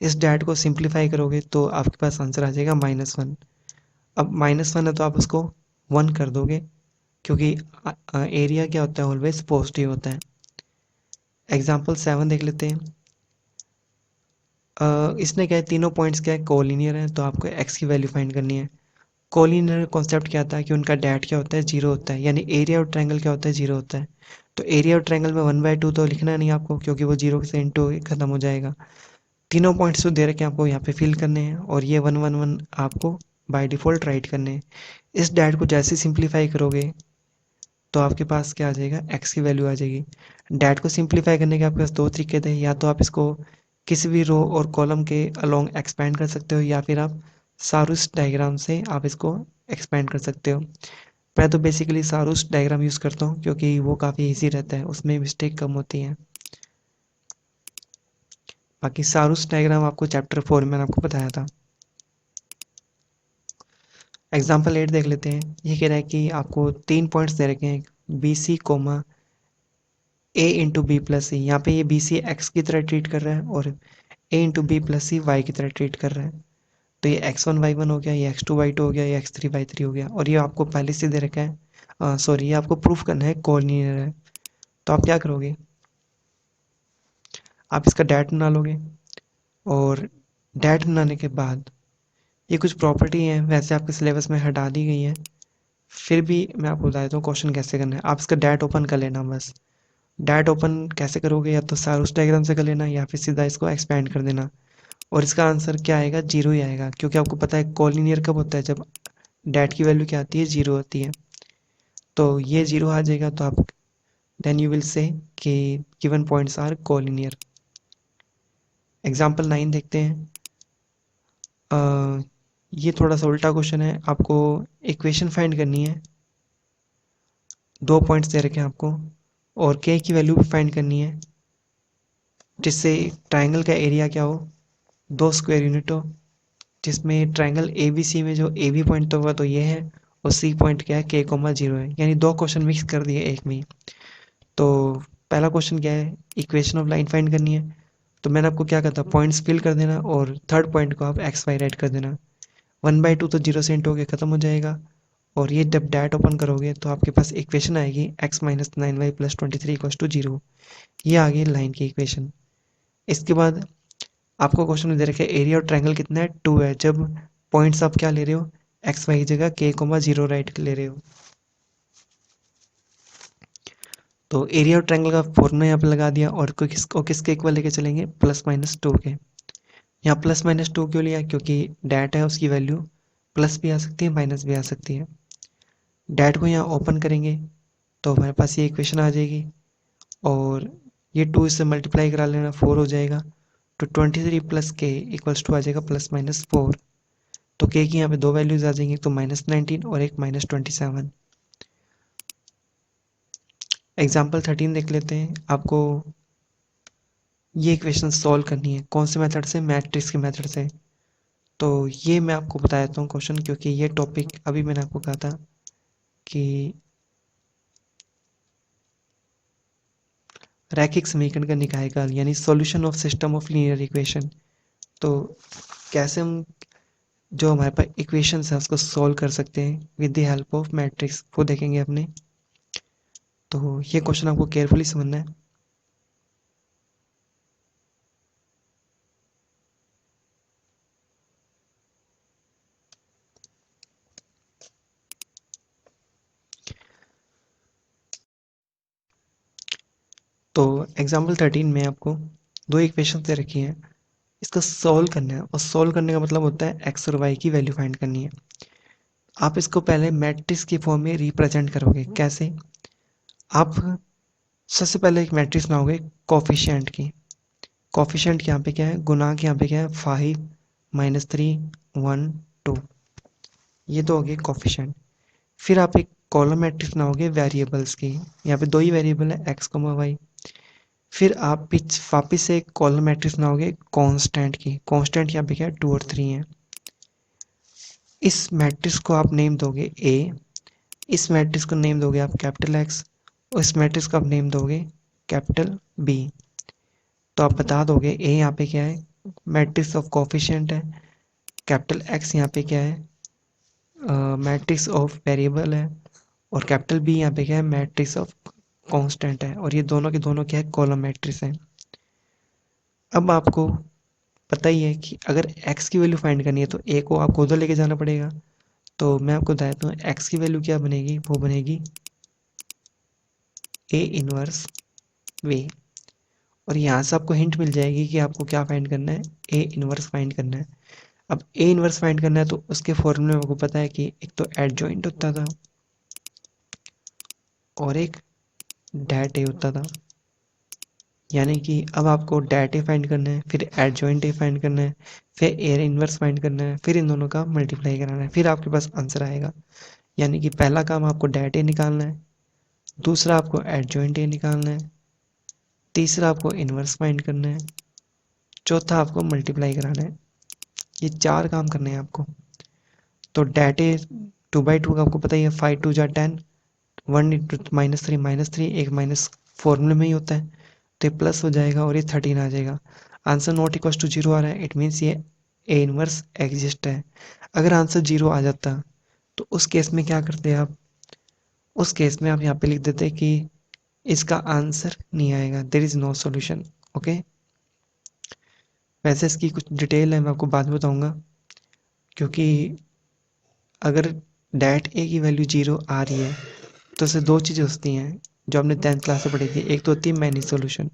इस डैट को सिंप्लीफाई करोगे तो आपके पास आंसर आ जाएगा -1। अब -1 है तो आप उसको 1 कर दोगे, क्योंकि एरिया क्या होता है, ऑलवेज पॉजिटिव होता है। एग्जाम्पल 7 देख लेते हैं। इसने क्या है, तीनों पॉइंट्स क्या है, कोलिनियर है, तो आपको एक्स की वैल्यू फाइंड करनी है। कोलिनियर कॉन्सेप्ट क्या आता है कि उनका डैट क्या होता है, जीरो होता है, यानी एरिया और ट्रायंगल क्या होता है, जीरो होता है। तो एरिया और ट्रायंगल में 1/2 तो लिखना नहीं आपको, क्योंकि वो जीरो से इंटू खत्म हो जाएगा। तीनों पॉइंट्स तो दे रखे हैं आपको, यहाँ पे फिल करने हैं, और ये 1 1 1 आपको बाय डिफ़ॉल्ट राइट करने हैं। इस डैट को जैसे सिंप्लीफाई करोगे तो आपके पास क्या आ जाएगा, एक्स की वैल्यू आ जाएगी। डैट को सिंप्लीफाई करने के आपके पास दो तरीके थे, या तो आप इसको किसी भी रो और कॉलम के अलोंग एक्सपेंड कर सकते हो, या फिर आप सारूस डायग्राम से आप इसको एक्सपेंड कर सकते हो। मैं तो बेसिकली सारूस डायग्राम यूज़ करता हूँ, क्योंकि वो काफ़ी ईजी रहता है, उसमें मिस्टेक कम होती हैं। बाकी सारूस डायग्राम आपको चैप्टर 4 में मैंने आपको बताया था। एग्जाम्पल 8 देख लेते हैं। ये कह रहा है कि आपको 3 पॉइंट्स दे रखे हैं, बी सी कोमा ए इंटू बी प्लस सी। यहाँ पे ये बी सी एक्स की तरह ट्रीट कर रहा है, और ए इंटू बी प्लस सी वाई की तरह ट्रीट कर रहा है। तो ये x1 y1 हो गया, ये x2 y2 हो गया, ये x3 y3 हो गया, और ये आपको पहले से दे रखा है, सॉरी, ये आपको प्रूफ करना है कोलिनियर है। तो आप क्या करोगे, आप इसका डैट बना लोगे, और डैट बनाने के बाद ये कुछ प्रॉपर्टी है, वैसे आपके सिलेबस में हटा दी गई है, फिर भी मैं आपको बता देता हूँ क्वेश्चन कैसे करना है। आप इसका डैट ओपन कर लेना बस। डैट ओपन कैसे करोगे, या तो सारूस डायग्राम से कर लेना, या फिर सीधा इसको एक्सपेंड कर देना, और इसका आंसर क्या आएगा, जीरो ही आएगा, क्योंकि आपको पता है कॉलिनियर कब होता है, जब डैट की वैल्यू क्या आती है, जीरो होती है। तो ये जीरो आ जाएगा, तो आप देन यू विल से कि given points are collinear. Example 9 देखते हैं। ये थोड़ा सा उल्टा क्वेश्चन है, आपको इक्वेशन फाइंड करनी है, दो पॉइंट्स दे रखे हैं आपको, और के की वैल्यू भी फाइंड करनी है, जिससे ट्राइंगल का एरिया क्या हो, दो स्क्वायर यूनिट हो, जिसमें ट्राइंगल ए बी सी में जो ए बी पॉइंट तो होगा तो ये है, और सी पॉइंट क्या है, के कोमा जीरो है, यानी दो क्वेश्चन मिक्स कर दिए एक में ही। तो पहला क्वेश्चन क्या है, इक्वेशन ऑफ लाइन फाइंड करनी है। तो मैंने आपको क्या कहा था, पॉइंट्स फिल कर देना, और थर्ड पॉइंट को आप एक्स वाई राइट कर देना। 1/2 तो जीरो से इंटू होके खत्म हो जाएगा, और ये जब डैट ओपन करोगे तो आपके पास इक्वेशन आएगी x-9y + 23 = 0। ये आ गई लाइन की इक्वेशन। इसके बाद आपको क्वेश्चन में दे रखा है एरिया और ट्रायंगल कितना है, 2 है, जब पॉइंट्स आप क्या ले रहे हो, एक्स वाई की जगह k, 0 राइट ले रहे हो। तो एरिया और ट्रायंगल का फॉर्मूला यहाँ पे लगा दिया, और किसके इक्वल लेके चलेंगे, +-2 के। यहाँ +-2 क्यों लिया, क्योंकि डैट है, उसकी वैल्यू प्लस भी आ सकती है, माइनस भी आ सकती है। डैट को यहाँ ओपन करेंगे तो हमारे पास ये इक्वेशन आ जाएगी, और ये 2 इससे मल्टीप्लाई करा लेना, 4 हो जाएगा। तो 23 + k = आ जाएगा +-4। तो k की यहाँ पे दो वैल्यूज आ जाएंगी, तो -19 और एक -27। एग्जाम्पल 13 देख लेते हैं। आपको ये इक्वेशन सॉल्व करनी है, कौन से मेथड से, मैट्रिक्स के मेथड से। तो ये मैं आपको बता देता हूँ क्वेश्चन, क्योंकि ये टॉपिक अभी मैंने आपको कहा था कि रैखिक समीकरण का निकाय काल, यानी solution of system of linear equation. तो कैसे हम जो हमारे पास इक्वेशंस है उसको सॉल्व कर सकते हैं with the help of matrix, वो देखेंगे अपने। तो ये क्वेश्चन आपको केयरफुली समझना है। तो एग्जाम्पल 13 में आपको दो इक्वेशन दे रखी हैं, इसको सॉल्व करना है, और सॉल्व करने का मतलब होता है एक्स और वाई की वैल्यू फाइंड करनी है। आप इसको पहले मैट्रिक्स की फॉर्म में रिप्रेजेंट करोगे, कैसे, आप सबसे पहले एक मैट्रिक्स बनाओगे कोफिशिएंट की। कोफिशिएंट यहाँ पे क्या है, गुणांक यहाँ पे क्या है, 5 -3 1 2। ये तो हो गए कोफिशिएंट। फिर आप एक कॉलम मैट्रिक्स बनाओगे वेरिएबल्स की, यहाँ पे दो ही वेरिएबल है, एक्स कॉमा वाई। फिर आप वापिस से एक कॉलम मैट्रिक्स बनाओगे कांस्टेंट की। कांस्टेंट यहाँ पे क्या है, 2 और 3 है। इस मैट्रिक्स को आप नेम दोगे ए, इस मैट्रिक्स को नेम दोगे आप कैपिटल एक्स, और इस मैट्रिक्स को आप नेम दोगे कैपिटल बी। तो आप बता दोगे ए यहाँ पे क्या है, मैट्रिक्स ऑफ कोफिशिएंट है, कैपिटल एक्स यहाँ पे क्या है, मैट्रिक्स ऑफ वेरिएबल है, और कैपिटल बी यहाँ पे क्या है, मैट्रिक्स ऑफ कांस्टेंट है, और ये दोनों के दोनों क्या है, कॉलम मैट्रिक्स है। अब आपको पता ही है कि अगर x की वैल्यू फाइंड करनी है तो a को आपको उधर लेके जाना पड़ेगा। तो मैं आपको बता देता हूँ x की वैल्यू क्या बनेगी, वो बनेगी a इनवर्स v। और यहाँ से आपको हिंट मिल जाएगी कि आपको क्या फाइंड करना है, a इनवर्स फाइंड करना है। अब a इनवर्स फाइंड करना है तो उसके फॉर्मूले में आपको पता है कि एक तो एडजॉइंट होता था और एक डेट ए होता था। यानी कि अब आपको डेट ए फाइंड करना है, फिर एडजॉइंट ए फाइंड करना है, फिर एयर इनवर्स फाइंड करना है, फिर इन दोनों का मल्टीप्लाई कराना है, फिर आपके पास आंसर आएगा। यानी कि पहला काम आपको डेट ए निकालना है, दूसरा आपको एडजॉइंट ए निकालना है, तीसरा आपको इनवर्स फाइंड करना है, चौथा आपको मल्टीप्लाई कराना है। ये 4 काम करने हैं आपको। तो डेट ए 2/2 का आपको पता ही है, 5 2 जा 10, 1 इंटू -3 एक माइनस फॉर्मूले में ही होता है, तो ये प्लस हो जाएगा और ये 13 आ जाएगा। आंसर नॉट इक्वल टू 0 आ रहा है, इट मीन्स ये ए इनवर्स एग्जिस्ट है। अगर आंसर 0 आ जाता तो उस केस में क्या करते आप, उस केस में आप यहाँ पे लिख देते कि इसका आंसर नहीं आएगा, there is no solution. Okay, वैसे इसकी कुछ डिटेल है मैं आपको बाद में बताऊंगा, क्योंकि अगर डेट ए की वैल्यू 0 आ रही है तो उससे दो चीज़ें होती हैं जो आपने 10th क्लास में पढ़ी थी। एक तो होती है मैनी सॉल्यूशन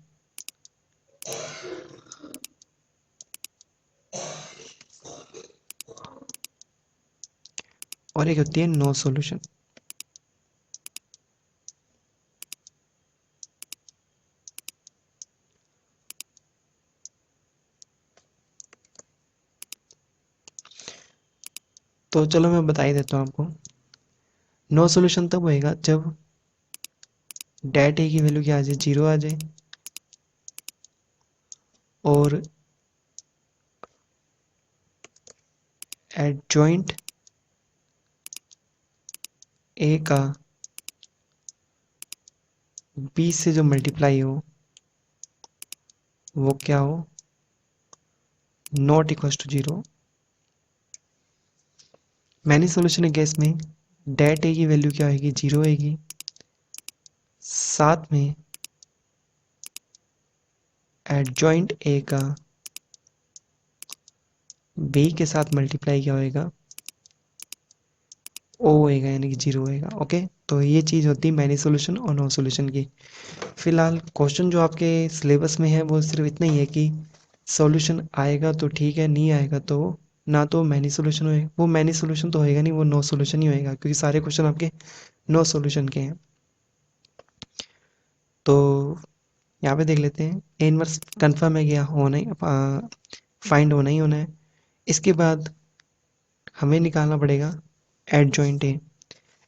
और एक होती है नो सॉल्यूशन। तो चलो मैं बता ही देता हूँ आपको। नो सॉल्यूशन तब होएगा जब डेट ए की वैल्यू क्या आ जाए, 0 आ जाए, और एडजॉइंट ए का बी से जो मल्टीप्लाई हो वो क्या हो, not equal to 0। Many solution है केस में डेट ए की वैल्यू क्या होगी, 0 आएगी, साथ में एडजॉइंट ए का बी के साथ मल्टीप्लाई क्या होएगा, ओ होएगा, यानी कि 0 होएगा। ओके, तो ये चीज़ होती है मैनी सॉल्यूशन और नो सॉल्यूशन की। फिलहाल क्वेश्चन जो आपके सिलेबस में है वो सिर्फ इतना ही है कि सॉल्यूशन आएगा तो ठीक है, नहीं आएगा तो ना तो मैनी सॉल्यूशन होएगा, वो मैनी सॉल्यूशन तो होएगा नहीं, वो नो सॉल्यूशन ही होएगा, क्योंकि सारे क्वेश्चन आपके नो सॉल्यूशन के हैं। तो यहाँ पे देख लेते हैं, ए इनवर्स कन्फर्म है, क्या होना ही, फाइंड होना ही होना है। इसके बाद हमें निकालना पड़ेगा एडजॉइंट ए।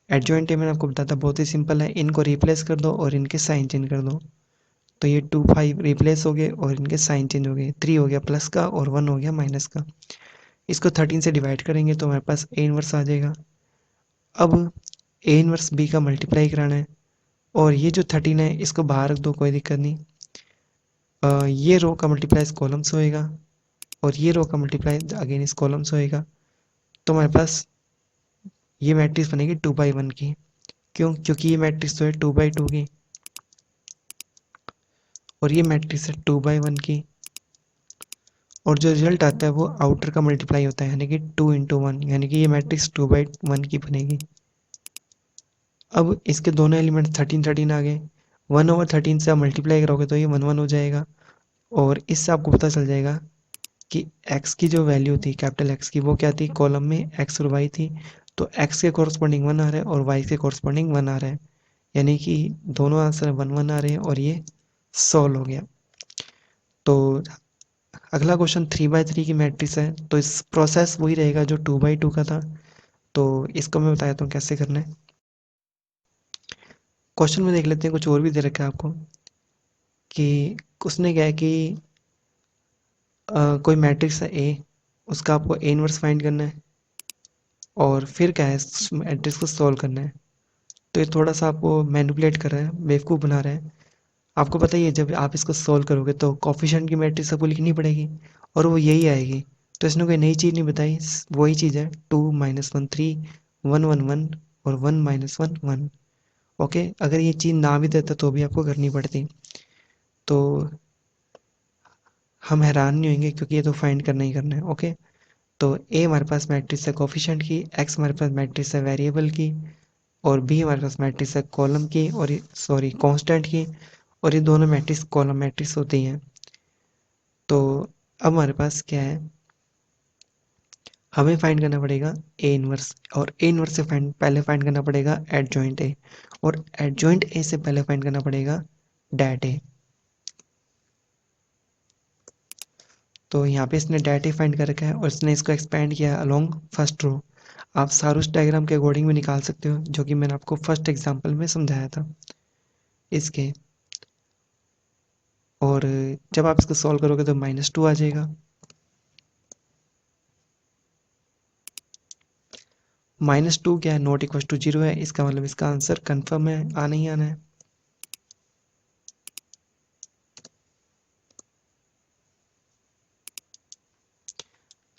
एडजॉइंट ए मैंने आपको बताया था बहुत ही सिंपल है, इनको रिप्लेस कर दो और इनके साइन चेंज कर दो। तो ये 2 5 रिप्लेस हो गए और इनके साइन चेंज हो गए, 3 हो गया प्लस का और 1 हो गया माइनस का। इसको 13 से डिवाइड करेंगे तो हमारे पास ए इनवर्स आ जाएगा। अब ए इनवर्स बी का मल्टीप्लाई कराना है, और ये जो 13 है इसको बाहर रख दो, कोई दिक्कत नहीं। ये रो का मल्टीप्लाई इस कॉलम से होएगा और ये रो का मल्टीप्लाई अगेन इस कॉलम से होएगा। तो हमारे पास ये मैट्रिक्स बनेगी 2/1 की। क्यों, क्योंकि ये मैट्रिक्स तो है 2/2 की और ये मैट्रिक्स है 2/1 की, और जो रिजल्ट आता है वो आउटर का मल्टीप्लाई होता है, यानी कि 2 × 1, यानी कि ये मैट्रिक्स 2/1 की बनेगी। अब इसके दोनों एलिमेंट 13 13 आ गए, 1/13 से आप मल्टीप्लाई करोगे तो ये 1 1 हो जाएगा। और इससे आपको पता चल जाएगा कि x की जो वैल्यू थी, कैपिटल X की, वो क्या थी, कॉलम में x और y थी। तो x के कॉरस्पॉन्डिंग 1 आ रहा है और y के कॉरस्पॉन्डिंग 1 आ रहा है, यानी कि दोनों आंसर 1 1 आ रहे हैं और ये सॉल्व हो गया। तो अगला क्वेश्चन 3/3 की मैट्रिक्स है, तो इस प्रोसेस वही रहेगा जो 2/2 का था। तो इसको मैं बता देता हूँ कैसे करना है। क्वेश्चन में देख लेते हैं, कुछ और भी दे रखा है आपको कि उसने क्या है कि कोई मैट्रिक्स है ए, उसका आपको ए इनवर्स फाइंड करना है और फिर क्या है, मैट्रिक्स को सॉल्व करना है। तो ये थोड़ा सा आपको मैनिपुलेट कर रहा है, बेवकूफ़ बना रहा है। आपको पता ही है जब आप इसको सॉल्व करोगे तो कोफिशिएंट की मैट्रिक्स आपको लिखनी पड़ेगी और वो यही आएगी। तो इसने कोई नई चीज़ नहीं बताई, वही चीज़ है 2 - 1 3 1 1 1 और 1 - 1 1। ओके, अगर ये चीज़ ना भी देता तो भी आपको करनी पड़ती। तो हम हैरान नहीं होंगे क्योंकि ये तो फाइंड करना ही करना है। ओके, तो ए हमारे पास मैट्रिक्स है कोफिशिएंट की, एक्स हमारे पास मैट्रिक्स है वेरिएबल की, और बी हमारे पास मैट्रिक्स है कॉलम की और सॉरी कांस्टेंट की, और ये दोनों मैट्रिक्स कॉलम मैट्रिक्स होती हैं। तो अब हमारे पास क्या है, हमें फाइंड करना पड़ेगा ए इनवर्स, और ए इनवर्स से पहले फाइंड करना पड़ेगा एडजॉइंट ए, और एडजॉइंट ए से पहले फाइंड करना पड़ेगा डैट ए। तो यहाँ पे इसने डैट ए फाइंड कर रखा है और इसने इसको एक्सपेंड किया अलोंग फर्स्ट रो। आप सारूस डायग्राम के अकॉर्डिंग भी निकाल सकते हो, जो कि मैंने आपको फर्स्ट एग्जांपल में समझाया था इसके। और जब आप इसको सॉल्व करोगे तो -2 आ जाएगा। -2 क्या है, नॉट इक्वल टू 0 है, इसका मतलब इसका आंसर कंफर्म है, आना ही आना है।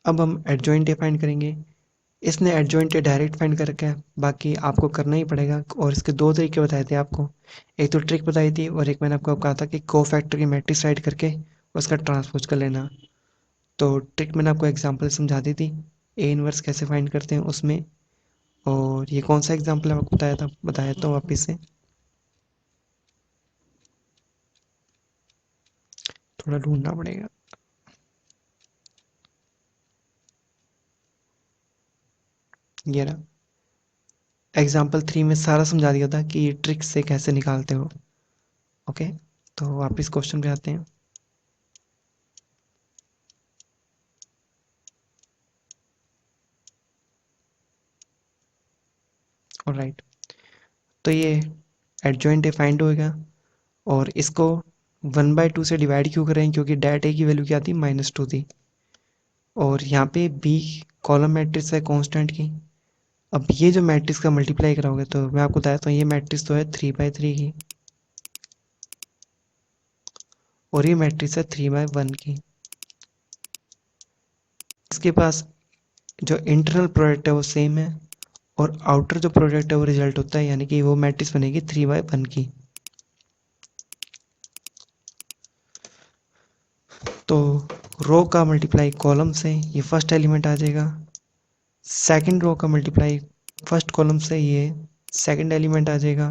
अब हम एडजॉइंट ए फाइंड करेंगे। इसने एडजॉइंट ए डायरेक्ट फाइंड कर रखा है, बाकी आपको करना ही पड़ेगा, और इसके दो तरीके बताए थे आपको। एक तो ट्रिक बताई थी और एक मैंने आपको कहा था कि कोफैक्टर की मैट्रिक्स राइट करके उसका ट्रांसपोज कर लेना। तो ट्रिक मैंने आपको एग्जांपल समझा दी थी, ए इनवर्स कैसे फाइंड करते हैं उसमें। और ये कौन सा एग्जांपल है आपको बताया था, बताया तो वापिस से थोड़ा ढूंढना पड़ेगा। ये रहा, एग्जाम्पल 3 में सारा समझा दिया था कि ये ट्रिक से कैसे निकालते हो। ओके, तो वापिस क्वेश्चन पे आते हैं। ऑलराइट, तो ये एडजॉइंट ए फाइंड होएगा, और इसको 1/2 से डिवाइड क्यों करें, क्योंकि डैट ए की वैल्यू क्या थी, -2 थी। और यहाँ पे बी कॉलम मैट्रिक्स है कांस्टेंट की। अब ये जो मैट्रिक्स का मल्टीप्लाई कराओगे तो मैं आपको बताता हूँ, ये मैट्रिक्स तो है 3/3 की, और ये मैट्रिक्स है 3/1 की। इसके पास जो इंटरनल प्रोडक्ट है वो सेम है, और आउटर जो प्रोडक्ट है वो रिजल्ट होता है, यानी कि वो मैट्रिक्स बनेगी 3/1 की। तो रो का मल्टीप्लाई कॉलम से ये फर्स्ट एलिमेंट आ जाएगा, सेकंड रो का मल्टीप्लाई फर्स्ट कॉलम से ये सेकंड एलिमेंट आ जाएगा,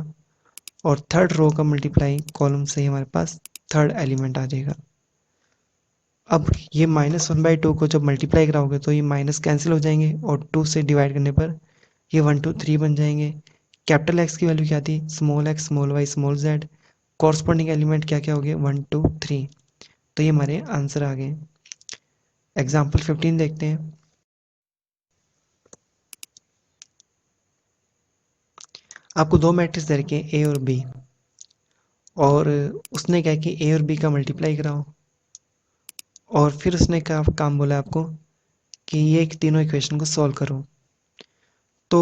और थर्ड रो का मल्टीप्लाई कॉलम से हमारे पास थर्ड एलिमेंट आ जाएगा। अब ये -1/2 को जब मल्टीप्लाई कराओगे तो ये माइनस कैंसिल हो जाएंगे, और 2 से डिवाइड करने पर ये 1 2 3 बन जाएंगे। कैपिटल एक्स की वैल्यू क्या थी, small x small y small z, corresponding element क्या क्या हो गए, 1 2 3। तो ये हमारे आंसर आ गए। एग्जाम्पल 15 देखते हैं। आपको दो मैट्रिक्स दे रखे हैं ए और बी, और उसने क्या कि ए और बी का मल्टीप्लाई कराओ, और फिर उसने क्या काम बोला आपको कि ये तीनों इक्वेशन को सॉल्व करो। तो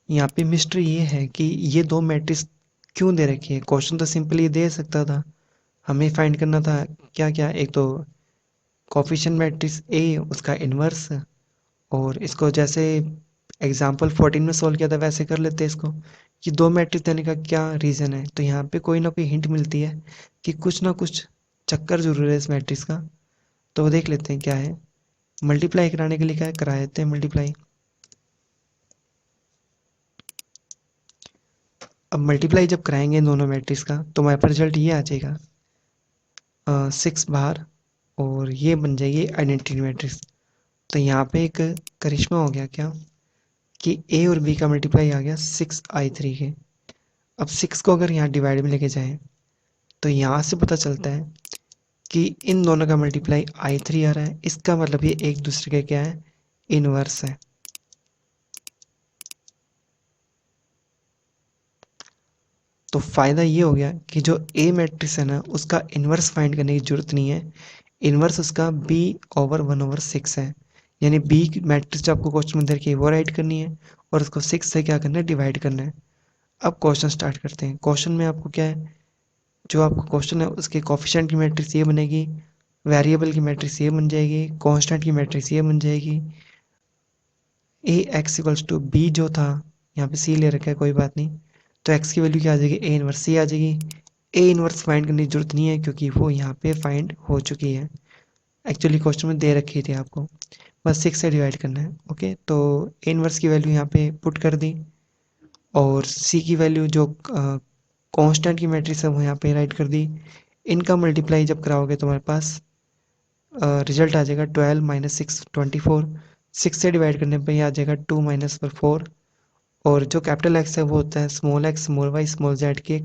यहाँ पे मिस्ट्री ये है कि ये दो मैट्रिक्स क्यों दे रखी है, क्वेश्चन तो सिंपली दे सकता था, हमें फाइंड करना था क्या क्या, एक तो कोफिशिएंट मैट्रिक्स ए उसका इन्वर्स, और इसको जैसे एग्जाम्पल 14 में सॉल्व किया था वैसे कर लेते हैं इसको। ये दो मैट्रिक्स देने का क्या रीज़न है, तो यहाँ पे कोई ना कोई हिंट मिलती है कि कुछ ना कुछ चक्कर जरूर है इस मैट्रिक्स का। तो वो देख लेते हैं क्या है। मल्टीप्लाई कराने के लिए क्या करा देते हैं मल्टीप्लाई। अब मल्टीप्लाई जब कराएंगे इन दोनों मैट्रिक्स का तो हमारे पास रिजल्ट ये आ जाएगा 6 बार, और ये बन जाएगी आइडेंटिटी मैट्रिक्स। तो यहाँ पे एक करिश्मा हो गया क्या कि ए और बी का मल्टीप्लाई आ गया 6i3 के। अब 6 को अगर यहाँ डिवाइड में लेके जाएं तो यहाँ से पता चलता है कि इन दोनों का मल्टीप्लाई i3 आ रहा है, इसका मतलब ये एक दूसरे के क्या है, इनवर्स है। तो फायदा ये हो गया कि जो ए मैट्रिक्स है ना उसका इनवर्स फाइंड करने की जरूरत नहीं है, इनवर्स उसका b/1/6 है। यानी बी मैट्रिक्स जो आपको क्वेश्चन में दे रखी है वो राइट करनी है, और उसको 6 से क्या करना है, डिवाइड करना है। अब क्वेश्चन स्टार्ट करते हैं। क्वेश्चन में आपको क्या है, जो आपका क्वेश्चन है उसके कोफिशिएंट की मैट्रिक्स ये बनेगी, वेरिएबल की मैट्रिक्स ये बन जाएगी, कांस्टेंट की मैट्रिक्स ये बन जाएगी। ए एक्स इक्वल्स टू बी जो था, यहाँ पे सी ले रखा है कोई बात नहीं, तो एक्स की वैल्यू क्या आ जाएगी, ए इनवर्स सी आ जाएगी। ए इनवर्स फाइंड करने की जरूरत नहीं है क्योंकि वो यहाँ पे फाइंड हो चुकी है। एक्चुअली क्वेश्चन में दे रखी थी आपको, बस 6 से डिवाइड करना है। ओके, तो ए इनवर्स की वैल्यू यहाँ पे पुट कर दी और सी की वैल्यू जो कांस्टेंट की मैट्रिक्स है वो यहाँ पे राइट कर दी। इनका मल्टीप्लाई जब कराओगे तो हमारे पास रिजल्ट आ जाएगा 12 माइनस 6 24। 6 से डिवाइड करने पे ये आ जाएगा 2 माइनस 4। और जो कैपिटल एक्स है वो होता है small x small y small z के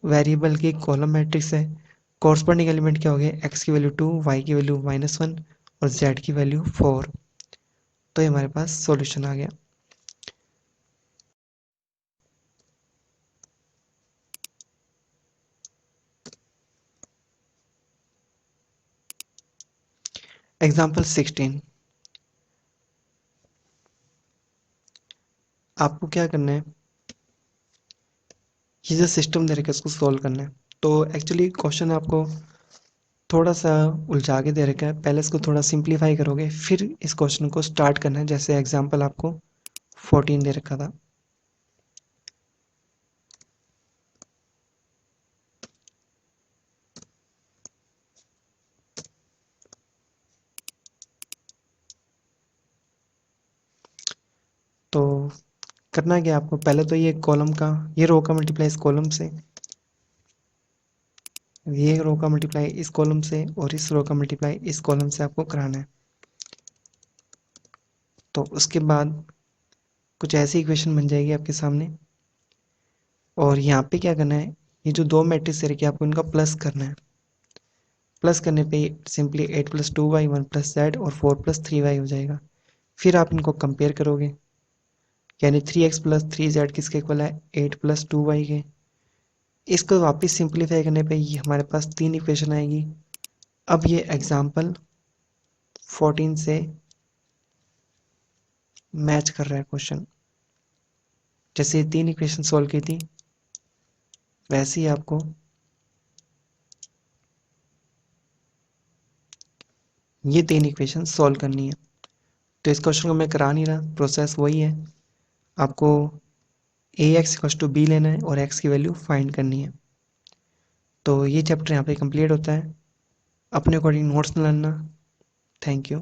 वेरिएबल की कॉलम मैट्रिक्स है। कॉरस्पॉन्डिंग एलिमेंट क्या हो गया, एक्स की वैल्यू 2, वाई की वैल्यू -1 और जेड की वैल्यू 4। तो ये हमारे पास सॉल्यूशन आ गया। एग्जाम्पल 16। आपको क्या करना है, ये जो सिस्टम दे रखा है उसको सॉल्व करना है। तो एक्चुअली क्वेश्चन आपको थोड़ा सा उलझा के दे रखा है, पहले इसको थोड़ा सिंप्लीफाई करोगे फिर इस क्वेश्चन को स्टार्ट करना है। जैसे एग्जाम्पल आपको 14 दे रखा था। तो करना क्या आपको, पहले तो ये कॉलम का, ये रो का मल्टीप्लाई इस कॉलम से, ये रो का मल्टीप्लाई इस कॉलम से और इस रो का मल्टीप्लाई इस कॉलम से आपको कराना है। तो उसके बाद कुछ ऐसी इक्वेशन बन जाएगी आपके सामने। और यहाँ पे क्या करना है, ये जो दो मैट्रिक्स दे रखी है आपको इनका प्लस करना है। प्लस करने पे सिंपली 8 + 2y 1 + z और 4 + 3y हो जाएगा। फिर आप इनको कंपेयर करोगे, यानी 3x + 3z किसके इक्वल है, 8 + 2y के। इसको वापस सिंप्लीफाई करने पे ये हमारे पास तीन इक्वेशन आएगी। अब ये एग्जाम्पल 14 से मैच कर रहा है क्वेश्चन। जैसे ये तीन इक्वेशन सॉल्व की थी वैसे ही आपको ये तीन इक्वेशन सॉल्व करनी है। तो इस क्वेश्चन को मैं करा नहीं रहा, प्रोसेस वही है। आपको ax = b लेना है और x की वैल्यू फाइंड करनी है। तो ये चैप्टर यहाँ पे कंप्लीट होता है। अपने according notes banana. Thank you.